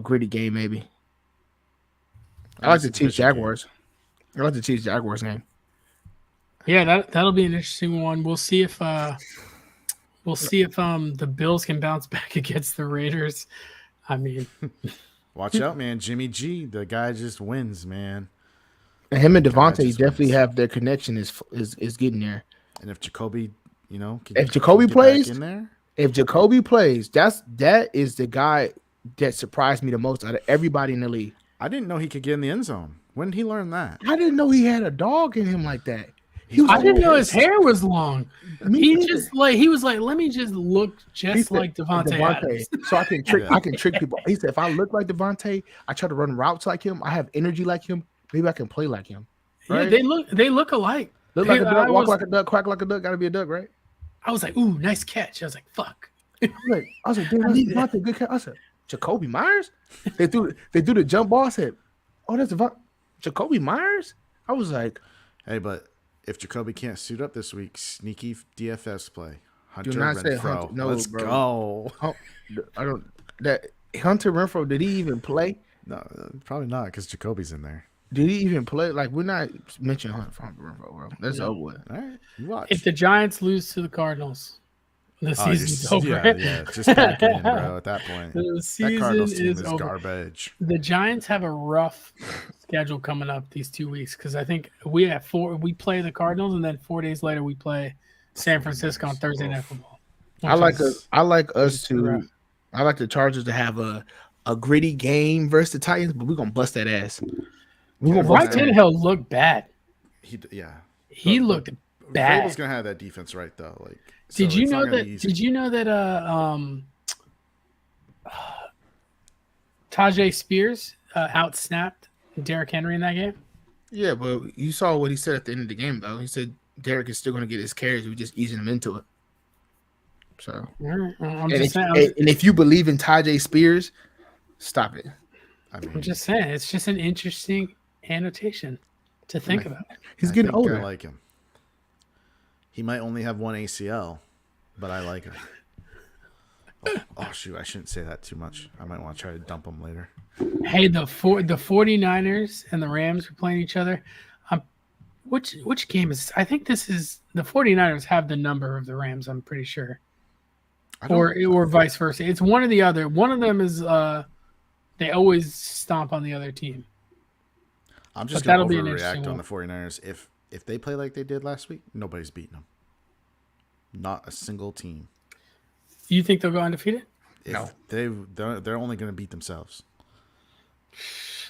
Speaker 2: gritty game, maybe. I like the Chiefs Jaguars. I like the Chiefs Jaguars game.
Speaker 1: Yeah, that'll be an interesting one. We'll see if the Bills can bounce back against the Raiders. I mean,
Speaker 3: Watch out, man. Jimmy G, the guy just wins, man.
Speaker 2: And him and
Speaker 3: Giants
Speaker 2: Devontae
Speaker 3: just
Speaker 2: definitely
Speaker 3: wins.
Speaker 2: have their connection is getting there.
Speaker 3: And if Jacoby, can
Speaker 2: If Jacoby
Speaker 3: get back
Speaker 2: plays,
Speaker 3: in there,
Speaker 2: if Jacoby plays, that is the guy that surprised me the most out of everybody in the league.
Speaker 3: I didn't know he could get in the end zone. When did he learn that?
Speaker 2: I didn't know he had a dog in him like that. He was
Speaker 1: I didn't know his
Speaker 3: pissed.
Speaker 1: hair was long.
Speaker 2: Me
Speaker 1: He
Speaker 2: neither.
Speaker 1: just like he was like, let me just look
Speaker 2: He
Speaker 1: just
Speaker 2: said,
Speaker 1: like Devontae Adams.
Speaker 2: so I can trick
Speaker 3: Yeah.
Speaker 2: I can trick people. He said if I look like Devontae, I try to run routes like him, I have energy like him, maybe I can play like him.
Speaker 1: Yeah,
Speaker 2: Right?
Speaker 1: they look alike.
Speaker 2: Look like a duck,
Speaker 1: I
Speaker 2: walk
Speaker 1: was,
Speaker 2: like a duck, quack like a duck, gotta be a duck, right?
Speaker 1: I was like, ooh, nice catch. I was like, fuck.
Speaker 2: I was like, damn, that's
Speaker 1: need that.
Speaker 2: Devontae, good catch. I said, Jacoby Myers? They threw the jump ball. I said, oh, that's Jacoby Myers? I was like,
Speaker 3: Hey, but if Jacoby can't suit up this week, sneaky DFS play. Hunter
Speaker 2: do not say
Speaker 3: Renfro.
Speaker 2: Hunter. No,
Speaker 3: Let's
Speaker 2: bro.
Speaker 3: go.
Speaker 2: Oh, I don't that Hunter Renfro, did he even play?
Speaker 3: No, probably not because Jacoby's in there.
Speaker 2: Did he even play? Like, we're not mentioning Hunter Renfro, bro. That's over with.
Speaker 3: All right, you watch.
Speaker 1: If the Giants lose to the Cardinals, the season's over.
Speaker 3: Yeah, just pack it in, bro. At that point,
Speaker 1: The
Speaker 3: that
Speaker 1: season
Speaker 3: Cardinals team
Speaker 1: is
Speaker 3: is
Speaker 1: over.
Speaker 3: garbage.
Speaker 1: The Giants have a rough schedule coming up these 2 weeks because I think we play the Cardinals and then 4 days later we play San Francisco on Thursday Night Football.
Speaker 2: I like
Speaker 1: Which
Speaker 2: us
Speaker 1: is
Speaker 2: to
Speaker 1: rough.
Speaker 2: I like the Chargers to have a gritty game versus the Titans, but we're gonna bust that ass. We're gonna
Speaker 1: Ryan
Speaker 2: bust that ass.
Speaker 1: Tannehill looked bad.
Speaker 3: Yeah.
Speaker 1: He
Speaker 3: But-
Speaker 1: looked
Speaker 3: Vrabel's
Speaker 1: bad.
Speaker 3: gonna have that defense right though. Like,
Speaker 1: Did
Speaker 3: so
Speaker 1: you
Speaker 3: it's not
Speaker 1: know
Speaker 3: gonna
Speaker 1: that?
Speaker 3: be easy.
Speaker 1: Did you know that? Tajay Spears outsnapped Derrick Henry in that game.
Speaker 2: Yeah, but you saw what he said at the end of the game, though. He said Derek is still gonna get his carries. We're just easing him into it. So,
Speaker 1: I'm
Speaker 2: and
Speaker 1: just saying.
Speaker 2: if you believe in Tajay Spears, stop it.
Speaker 3: I mean,
Speaker 1: I'm just saying. It's just an interesting annotation to think about.
Speaker 2: He's
Speaker 3: I
Speaker 2: getting
Speaker 3: think
Speaker 2: older.
Speaker 3: I like him. He might only have one ACL, but I like him. Oh shoot, I shouldn't say that too much. I might want to try to dump him later.
Speaker 1: Hey, the 49ers and the Rams are playing each other. Which game is this? I think this is the 49ers have the number of the Rams, I'm pretty sure. Or vice versa. It's one or the other. One of them is they always stomp on the other team.
Speaker 3: I'm just
Speaker 1: But
Speaker 3: going
Speaker 1: that'll
Speaker 3: to
Speaker 1: be an interesting
Speaker 3: overreact on
Speaker 1: one.
Speaker 3: the 49ers. If they play like they did last week, nobody's beating them. Not a single team.
Speaker 1: You think they'll go undefeated?
Speaker 2: No.
Speaker 3: They're only going to beat themselves.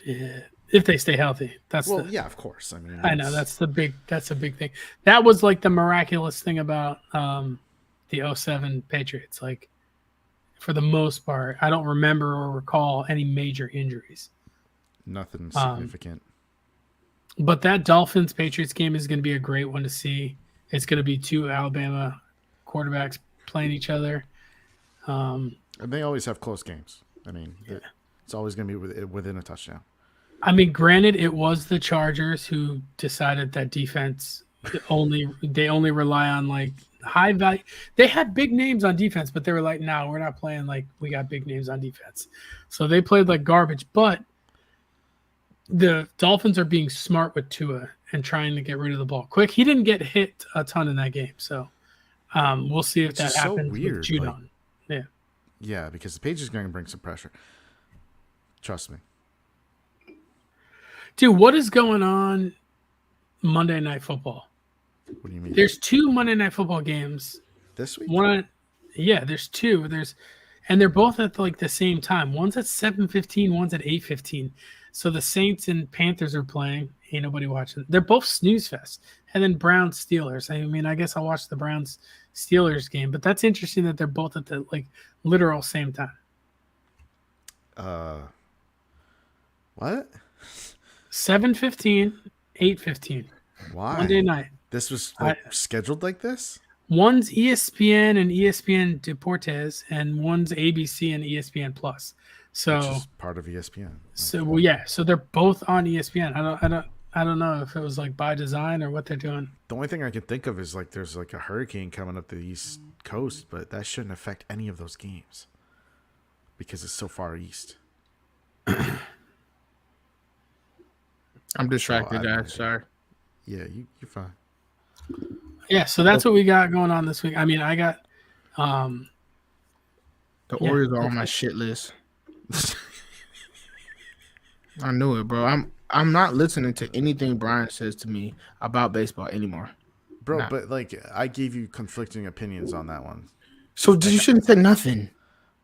Speaker 1: Yeah. If they stay healthy.
Speaker 3: Well, yeah, of course. I mean,
Speaker 1: I know that's a big thing. That was like the miraculous thing about the 07 Patriots. Like for the most part, I don't remember or recall any major injuries.
Speaker 3: nothing significant.
Speaker 1: But that Dolphins Patriots game is going to be a great one to see. It's going to be two Alabama quarterbacks playing each other.
Speaker 3: And they always have close games. I mean, it's always going to be within a touchdown.
Speaker 1: I mean, granted, it was the Chargers who decided that defense they only rely on like high value. They had big names on defense, but they were like, no, we're not playing like we got big names on defense. So they played like garbage. But the Dolphins are being smart with Tua and trying to get rid of the ball quick. He didn't get hit a ton in that game, so we'll see if that
Speaker 3: just so
Speaker 1: happens
Speaker 3: weird,
Speaker 1: with Judon. Yeah.
Speaker 3: Yeah, because the Patriots are going to bring some pressure. Trust me.
Speaker 1: Dude, what is going on Monday Night Football?
Speaker 3: What do you mean?
Speaker 1: There's two Monday Night Football games.
Speaker 3: This week?
Speaker 1: There's two. And they're both at like the same time. One's at 7:15, one's at 8:15. So the Saints and Panthers are playing. Ain't nobody watching. They're both snooze fest. And then Browns Steelers. I mean, I guess I'll watch the Browns Steelers game, but that's interesting that they're both at the like literal same time.
Speaker 3: What?
Speaker 1: 7:15, 8:15.
Speaker 3: Why?
Speaker 1: Monday night.
Speaker 3: This was scheduled like this?
Speaker 1: One's ESPN and ESPN Deportes, and one's ABC and ESPN Plus. So
Speaker 3: Which is part of ESPN.
Speaker 1: So they're both on ESPN. I don't know if it was like by design or what they're doing.
Speaker 3: The only thing I can think of is like there's like a hurricane coming up the East Coast, but that shouldn't affect any of those games because it's so far east.
Speaker 2: I'm distracted,
Speaker 3: I-
Speaker 2: guys. Sorry.
Speaker 3: Yeah, you're fine.
Speaker 1: Yeah, so that's what we got going on this week. I mean, I got
Speaker 2: The
Speaker 1: Yeah.
Speaker 2: Orioles are on my shit list. I knew it, bro. I'm not listening to anything Brian says to me about baseball anymore.
Speaker 3: Bro,
Speaker 2: Not.
Speaker 3: but like I gave you conflicting opinions on that one.
Speaker 2: So
Speaker 3: Like,
Speaker 2: you shouldn't say nothing.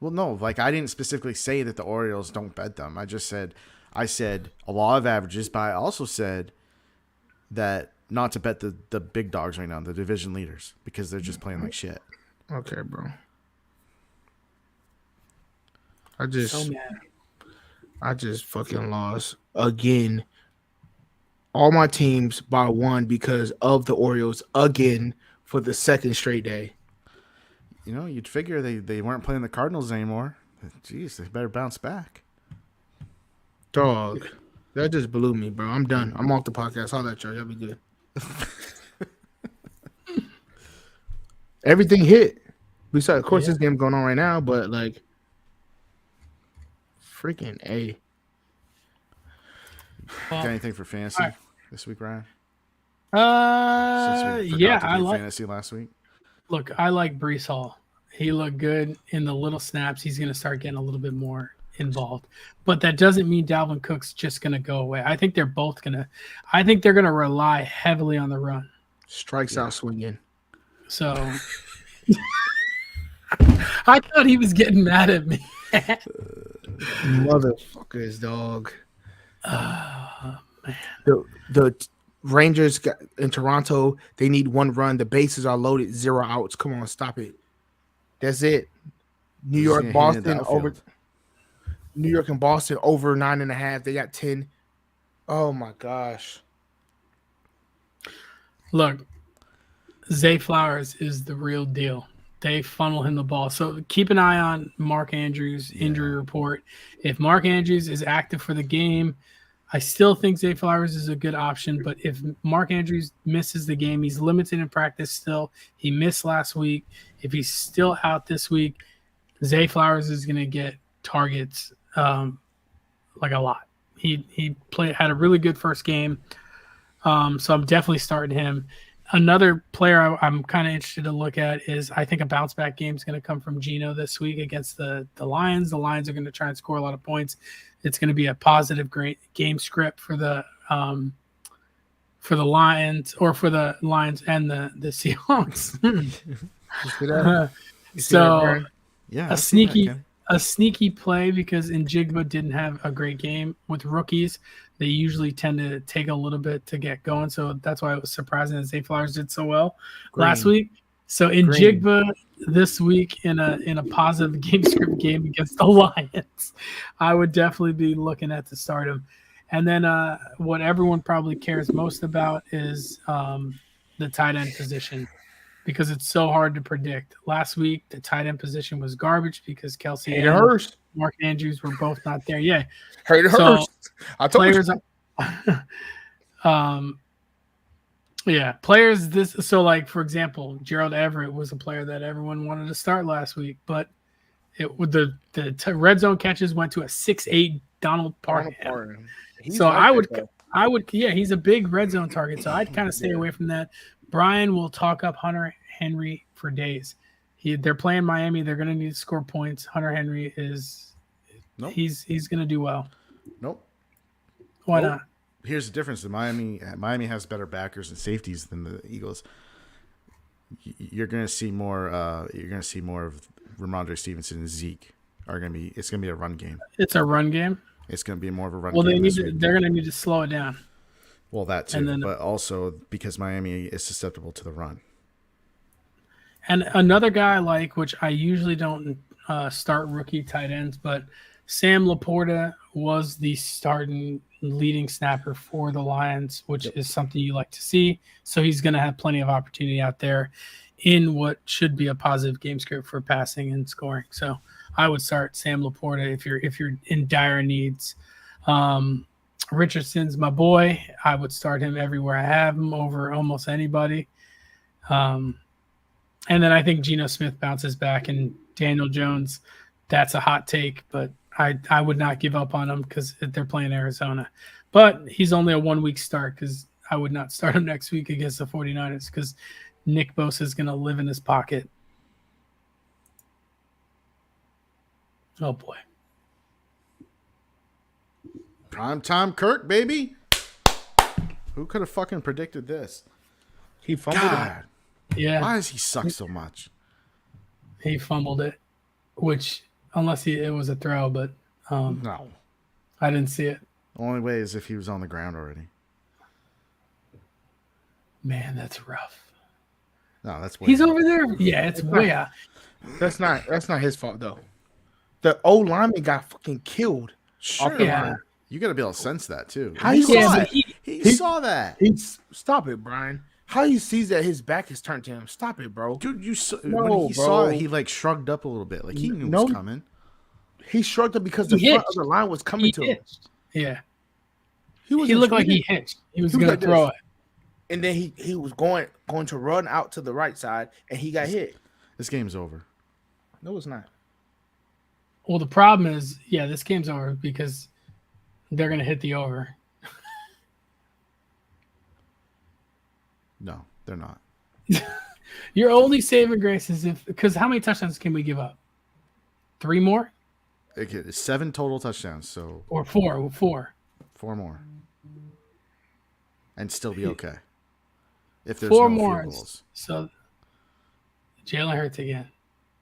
Speaker 3: well, no, like I didn't specifically say that the Orioles don't bet them. I said a law of averages, but I also said that not to bet the big dogs right now, the division leaders, because they're just playing like shit.
Speaker 2: Okay, bro.
Speaker 1: So mad.
Speaker 2: I just fucking lost again. All my teams by one because of the Orioles again for the second straight day.
Speaker 3: You know, you'd figure they weren't playing the Cardinals anymore. Jeez, they better bounce back.
Speaker 2: Dog. That just blew me, bro. I'm done. I'm off the podcast. All that, y'all. Y'all be good. Everything hit. Besides, of course, this game going on right now, but like, freaking A.
Speaker 3: Got anything for fantasy this week, Ryan? Since we forgot
Speaker 1: Yeah,
Speaker 3: to
Speaker 1: I
Speaker 3: do
Speaker 1: like.
Speaker 3: fantasy last week.
Speaker 1: Look, I like Brees Hall. He looked good in the little snaps. He's going to start getting a little bit more involved, but that doesn't mean Dalvin Cook's just going to go away. I think they're both going to. I think they're going to rely heavily on the run.
Speaker 2: Strikes out swinging.
Speaker 1: So I thought he was getting mad at me.
Speaker 2: Motherfuckers, dog.
Speaker 1: Man.
Speaker 2: The Rangers got, in Toronto, they need one run. The bases are loaded, 0 outs. Come on, stop it. That's it. New York, Boston over. New York and Boston over 9.5. They got 10. Oh my gosh.
Speaker 1: Look, Zay Flowers is the real deal. They funnel him the ball. So keep an eye on Mark Andrews' injury report. If Mark Andrews is active for the game, I still think Zay Flowers is a good option. But if Mark Andrews misses the game, he's limited in practice still. He missed last week. If he's still out this week, Zay Flowers is going to get targets like a lot. He had a really good first game. So I'm definitely starting him. Another player I'm kind of interested to look at is I think a bounce back game is going to come from Geno this week against the Lions. The Lions are going to try and score a lot of points. It's going to be a positive great game script for the Lions or for the Lions and the Seahawks. So
Speaker 3: yeah,
Speaker 1: a sneaky play because Njigba didn't have a great game with rookies. They usually tend to take a little bit to get going. So that's why it was surprising that Zay Flowers did so well last week. So Njigba this week in a positive game script game against the Lions, I would definitely be looking at to start him. And then what everyone probably cares most about is the tight end position because it's so hard to predict. Last week, the tight end position was garbage because Kelsey and Mark Andrews were both not there. Yeah.
Speaker 2: Hurst. I told
Speaker 1: players, players this so like for example, Gerald Everett was a player that everyone wanted to start last week, but it with the red zone catches went to a 6'8" Donald Parham. So like I would he's a big red zone target, so I'd kind of stay away from that. Brian will talk up Hunter Henry for days. They're playing Miami, they're going to need to score points. Hunter Henry is he's going to do well.
Speaker 3: Nope.
Speaker 1: Why not?
Speaker 3: Here's the difference. Miami has better backers and safeties than the Eagles. You're going to see more. You're going to see more of Ramondre Stevenson and Zeke are going to be. It's going to be a run game.
Speaker 1: It's a run game.
Speaker 3: It's going to be more of a run.
Speaker 1: Well,
Speaker 3: game
Speaker 1: they're going to need to slow it down.
Speaker 3: Well, that too, but also because Miami is susceptible to the run.
Speaker 1: And another guy which I usually don't start rookie tight ends, but Sam Laporta was the starting leading snapper for the Lions, which is something you like to see. So he's going to have plenty of opportunity out there in what should be a positive game script for passing and scoring. So I would start Sam Laporta if you're in dire needs. Richardson's my boy. I would start him everywhere I have him over almost anybody. And then I think Geno Smith bounces back and Daniel Jones. That's a hot take, but I would not give up on him because they're playing Arizona. But he's only a 1 week start because I would not start him next week against the 49ers because Nick Bosa is going to live in his pocket. Oh, boy.
Speaker 3: Primetime Kirk, baby. Who could have fucking predicted this?
Speaker 2: He fumbled it.
Speaker 3: God,
Speaker 1: Yeah,
Speaker 3: why does he suck so much?
Speaker 1: he fumbled it, which unless it was a throw, but
Speaker 3: No.
Speaker 1: I didn't see it.
Speaker 3: The only way is if he was on the ground already.
Speaker 1: Man, that's rough.
Speaker 3: No, that's way
Speaker 1: He's over there. Yeah, it's way out.
Speaker 2: That's not his fault though. The old lineman got fucking killed.
Speaker 3: Sure.
Speaker 1: Yeah.
Speaker 3: You got to be able to sense that too.
Speaker 2: How
Speaker 3: He
Speaker 2: you
Speaker 3: saw
Speaker 1: Yeah,
Speaker 3: it.
Speaker 1: but
Speaker 3: He saw that.
Speaker 2: Stop it, Brian. How he sees that his back is turned to him? Stop it, bro.
Speaker 3: Dude, you saw,
Speaker 2: No,
Speaker 3: when he saw
Speaker 2: bro.
Speaker 3: it, he like shrugged up a little bit. Like he knew it
Speaker 2: No.
Speaker 3: was coming.
Speaker 2: He shrugged up because
Speaker 1: He
Speaker 2: the front
Speaker 1: hitched.
Speaker 2: of the line was coming
Speaker 1: he
Speaker 2: to him.
Speaker 1: hitched. Yeah,
Speaker 2: He was
Speaker 1: he looked like he hitched. He was
Speaker 2: He was
Speaker 1: going
Speaker 2: like
Speaker 1: to throw
Speaker 2: this.
Speaker 1: it.
Speaker 2: and then he was going to run out to the right side, and he got hit.
Speaker 3: This game's over.
Speaker 2: No, it's not.
Speaker 1: Well, the problem is, yeah, this game's over because they're going to hit the over.
Speaker 3: No, they're not.
Speaker 1: Your only saving grace is because how many touchdowns can we give up? 3 more
Speaker 3: Okay, it's 7 total touchdowns, so
Speaker 1: or 4? 4.
Speaker 3: 4 more, and still be okay. If there's
Speaker 1: 4
Speaker 3: no
Speaker 1: more.
Speaker 3: field goals.
Speaker 1: So Jalen Hurts again.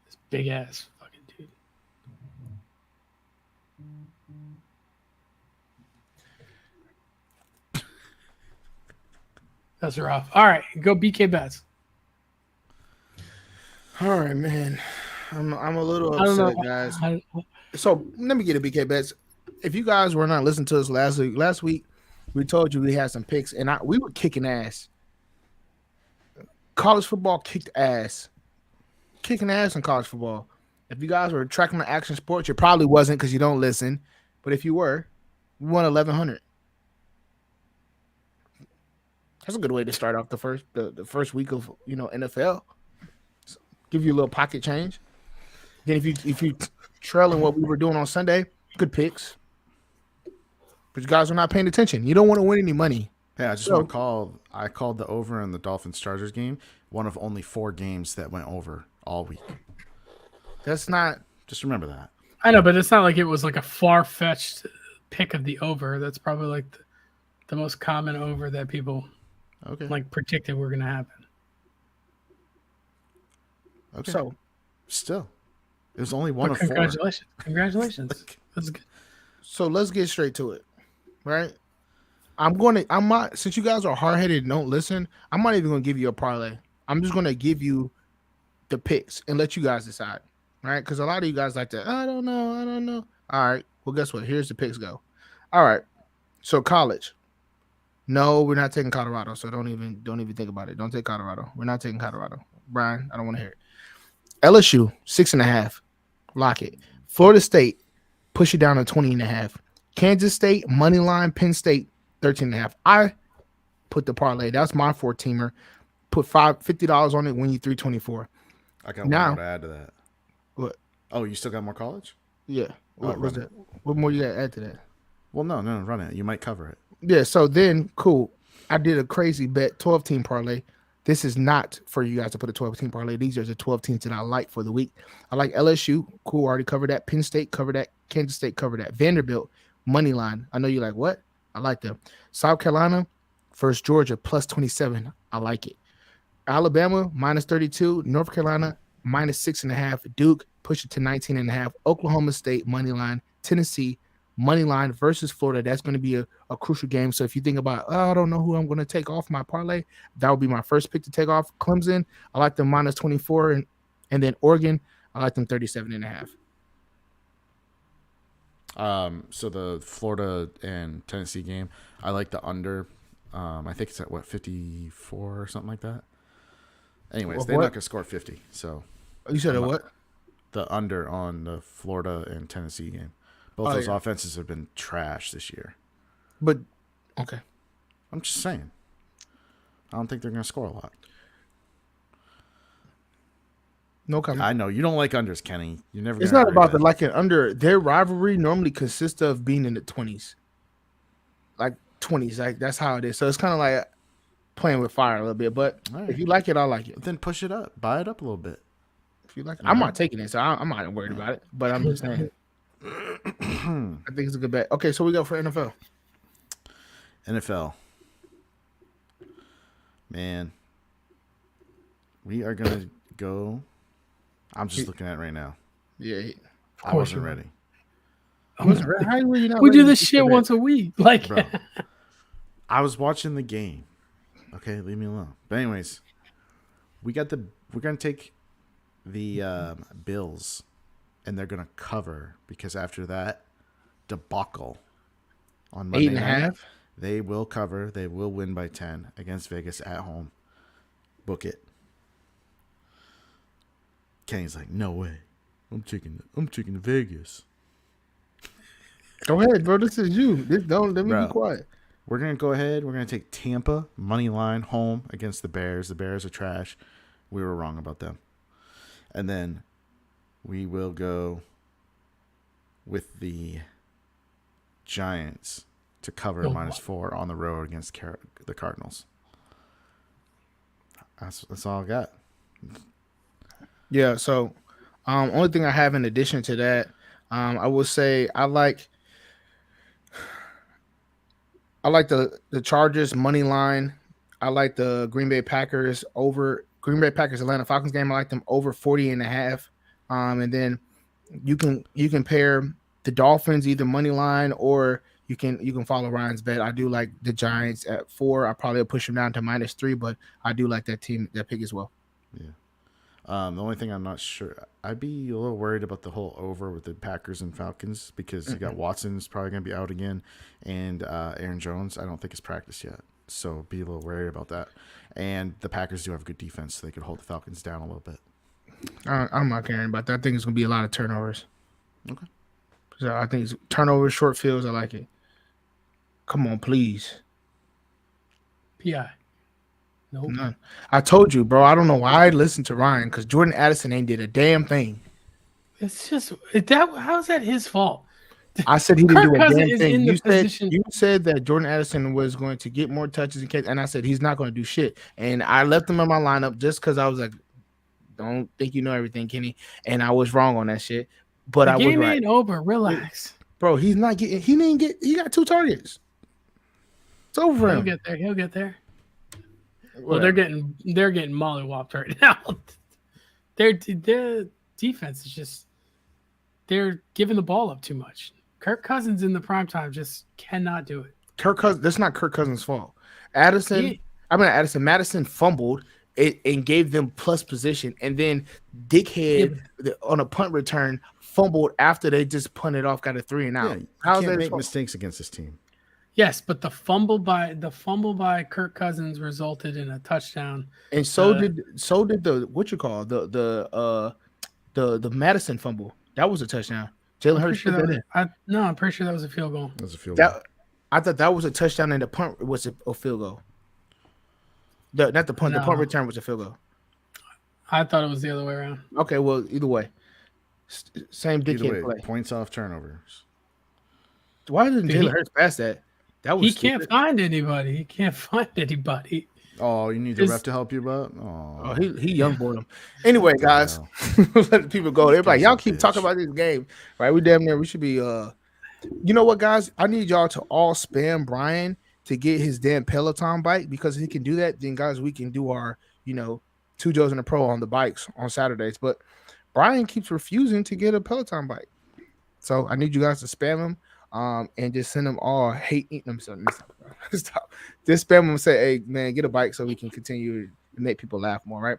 Speaker 1: This big ass fucking dude. That's rough. All right, go BK Bets.
Speaker 2: All right, man. I'm a little
Speaker 1: I don't
Speaker 2: upset,
Speaker 1: know,
Speaker 2: guys.
Speaker 1: I-
Speaker 2: So let me get a BK bets. If you guys were not listening to us last week we told you we had some picks, and we were kicking ass. College football kicking ass in college football. If you guys were tracking the action sports, you probably wasn't because you don't listen. But if you were, we won 1,100. That's a good way to start off the first week of NFL. Give you a little pocket change. Then if you trailing what we were doing on Sunday, good picks. But you guys are not paying attention. You don't want to win any money.
Speaker 3: Yeah, I just want to call. I called the over in the Dolphins Chargers game. One of only 4 games that went over all week.
Speaker 2: That's not.
Speaker 3: Just remember that.
Speaker 1: I know, but it's not like it was like a far-fetched pick of the over. That's probably like the most common over that people
Speaker 3: Okay.
Speaker 1: like predicted were going to happen.
Speaker 3: Okay.
Speaker 2: So
Speaker 3: Still, it was only one
Speaker 1: But
Speaker 3: of 4.
Speaker 1: congratulations. That's good.
Speaker 2: So let's get straight to it, right? Since you guys are hard headed and don't listen, I'm not even gonna give you a parlay. I'm just gonna give you the picks and let you guys decide, right? Because a lot of you guys like to, I don't know. All right, well, guess what? Here's the picks go. All right, so college. No, we're not taking Colorado, so don't even think about it. Don't take Colorado. We're not taking Colorado. Brian, I don't want to hear it. LSU 6.5, lock it. Florida State, push it down to 20.5. Kansas State money line, Penn State 13.5. I put the parlay. That's my 4-teamer. Put $50 on it. Win you 324.
Speaker 3: I got
Speaker 2: Now-
Speaker 3: one more to add to that.
Speaker 2: What?
Speaker 3: Oh, you still got more college?
Speaker 2: Yeah. What
Speaker 3: Oh,
Speaker 2: was
Speaker 3: run
Speaker 2: that? What more you got to add to that?
Speaker 3: Well, no, run it. You might cover it.
Speaker 2: Yeah. So then, cool. I did a crazy bet, 12-team parlay. This is not for you guys to put a 12-team parlay. These are the 12 teams that I like for the week. I like LSU. Cool. Already covered that. Penn State covered that. Kansas State covered that. Vanderbilt money line. I know you're like, what? I like them. South Carolina versus Georgia plus 27. I like it. Alabama minus 32. North Carolina minus 6.5. Duke push it to 19.5. Oklahoma State money line. Tennessee money line versus Florida. That's going to be a crucial game. So if you think about, I don't know who I'm going to take off my parlay, that would be my first pick to take off. Clemson, I like them minus 24. And then Oregon, I like them 37.5.
Speaker 3: So the Florida and Tennessee game, I like the under. I think it's at 54 or something like that. Anyways, they're
Speaker 2: What?
Speaker 3: not gonna score 50. So
Speaker 2: You said a what?
Speaker 3: the under on the Florida and Tennessee game. Both those offenses have been trash this year.
Speaker 2: But, okay.
Speaker 3: I'm just saying. I don't think they're gonna score a lot.
Speaker 2: No comment.
Speaker 3: I know you don't like unders, Kenny. You never.
Speaker 2: It's
Speaker 3: gonna
Speaker 2: not
Speaker 3: agree
Speaker 2: about
Speaker 3: with
Speaker 2: the like and under. Their rivalry normally consists of being in the 20s. Like 20s. Like that's how it is. So it's kind of like playing with fire a little bit. But
Speaker 3: All right.
Speaker 2: if you like it, I like it.
Speaker 3: Then push it up, buy it up a little bit.
Speaker 2: If you like it. I'm not taking it, so I'm not worried about it. But I'm just saying. I think it's a good bet. Okay, so we go for NFL.
Speaker 3: NFL. Man, we are gonna go. I'm just looking at it right now.
Speaker 2: Yeah.
Speaker 3: I wasn't ready,
Speaker 2: How were you not
Speaker 1: We do
Speaker 2: ready
Speaker 1: this
Speaker 2: to
Speaker 1: shit
Speaker 2: bet?
Speaker 1: once a week. Like,
Speaker 3: bro. I was watching the game. Okay, leave me alone. But anyways, we're gonna take the Bills, and they're gonna cover because after that debacle on Monday
Speaker 2: 8.5.
Speaker 3: night, they will cover. They will win by 10 against Vegas at home. Book it. Kenny's like, no way. I'm taking Vegas.
Speaker 2: Go ahead, bro. This is you. Don't let me
Speaker 3: Bro.
Speaker 2: be quiet.
Speaker 3: We're gonna go ahead. We're gonna take Tampa money line home against the Bears. The Bears are trash. We were wrong about them. And then we will go with the Giants to cover
Speaker 1: Oh,
Speaker 3: -4 on the road against the Cardinals. That's all I got.
Speaker 2: Yeah. So, only thing I have in addition to that, I will say I like the Chargers money line. I like the Green Bay Packers Atlanta Falcons game. I like them over 40.5. And then you can pair the Dolphins either money line or you can follow Ryan's bet. I do like the Giants at 4. I probably will push them down to -3, but I do like that pick as well.
Speaker 3: Yeah. The only thing I'm not sure, I'd be a little worried about the whole over with the Packers and Falcons because you got Watson's probably going to be out again, and Aaron Jones, I don't think has practiced yet. So be a little worried about that. And the Packers do have a good defense, so they could hold the Falcons down a little bit.
Speaker 2: I'm not caring about that. I think it's going to be a lot of turnovers.
Speaker 3: Okay.
Speaker 2: So I think it's turnovers, short fields. I like it. Come on, please.
Speaker 1: PI. Nope.
Speaker 2: None. I told you, bro. I don't know why I listened to Ryan because Jordan Addison ain't did a damn thing.
Speaker 1: It's just how's that his fault?
Speaker 2: I said he didn't
Speaker 1: Kirk
Speaker 2: do a
Speaker 1: Cousins
Speaker 2: damn
Speaker 1: is
Speaker 2: thing.
Speaker 1: in the position.
Speaker 2: You said that Jordan Addison was going to get more touches in case, and I said he's not going to do shit. And I left him in my lineup just because I was like, "Don't think you know everything, Kenny." And I was wrong on that shit. But
Speaker 1: The
Speaker 2: I was
Speaker 1: game
Speaker 2: right,
Speaker 1: ain't over. Relax.
Speaker 2: bro. He's not getting. He didn't get. He got 2 targets. It's over for
Speaker 1: He'll
Speaker 2: him.
Speaker 1: get there. He'll get there. Well,
Speaker 2: Whatever.
Speaker 1: they're getting mollywopped right now. Their defense is just they're giving the ball up too much. Kirk Cousins in the prime time just cannot do it.
Speaker 2: Kirk Cousins. That's not Kirk Cousins' fault. Madison fumbled it and gave them plus position, and then Dickhead on a punt return fumbled after they just punted off, got a 3 and out.
Speaker 3: Yeah,
Speaker 2: How's
Speaker 3: you
Speaker 2: that
Speaker 3: can't
Speaker 2: his
Speaker 3: make
Speaker 2: fault?
Speaker 3: mistakes against this team.
Speaker 1: Yes, but the fumble by Kirk Cousins resulted in a touchdown.
Speaker 2: And so did the what you call the Madison fumble. That was a touchdown. Jalen Hurts put that in.
Speaker 1: I'm pretty sure that was a field goal.
Speaker 3: That was a field goal.
Speaker 2: I thought that was a touchdown and the punt was a field goal. Not the punt. The punt
Speaker 1: No.
Speaker 2: return was a field goal.
Speaker 1: I thought it was the other way around.
Speaker 2: Okay, well, either way, same
Speaker 3: Either
Speaker 2: dickhead
Speaker 3: way,
Speaker 2: play.
Speaker 3: points off turnovers.
Speaker 2: Why didn't
Speaker 1: Dude,
Speaker 2: Jalen Hurts pass that? That was
Speaker 1: He
Speaker 2: stupid.
Speaker 1: can't find anybody. He can't find anybody.
Speaker 3: Oh, you need the
Speaker 1: Is-
Speaker 3: ref to help you about?
Speaker 2: Oh, he young boy him. Anyway, guys, let the people go. They're like, y'all keep talking about this game, right? We damn near we should be. You know what, guys? I need y'all to all spam Brian to get his damn Peloton bike because if he can do that, then guys, we can do our 2 Joes and a Pro on the bikes on Saturdays. But Brian keeps refusing to get a Peloton bike, so I need you guys to spam him. And just send them all hate eating them. Stop. Just spam them and say, hey, man, get a bike so we can continue to make people laugh more, right?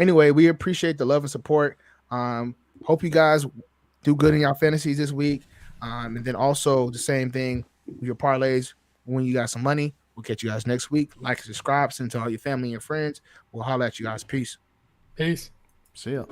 Speaker 2: Anyway, we appreciate the love and support. Hope you guys do good in your fantasies this week. And then also the same thing with your parlays when you got some money. We'll catch you guys next week. Like and subscribe, send to all your family and your friends. We'll holler at you guys. Peace.
Speaker 1: Peace.
Speaker 3: See ya.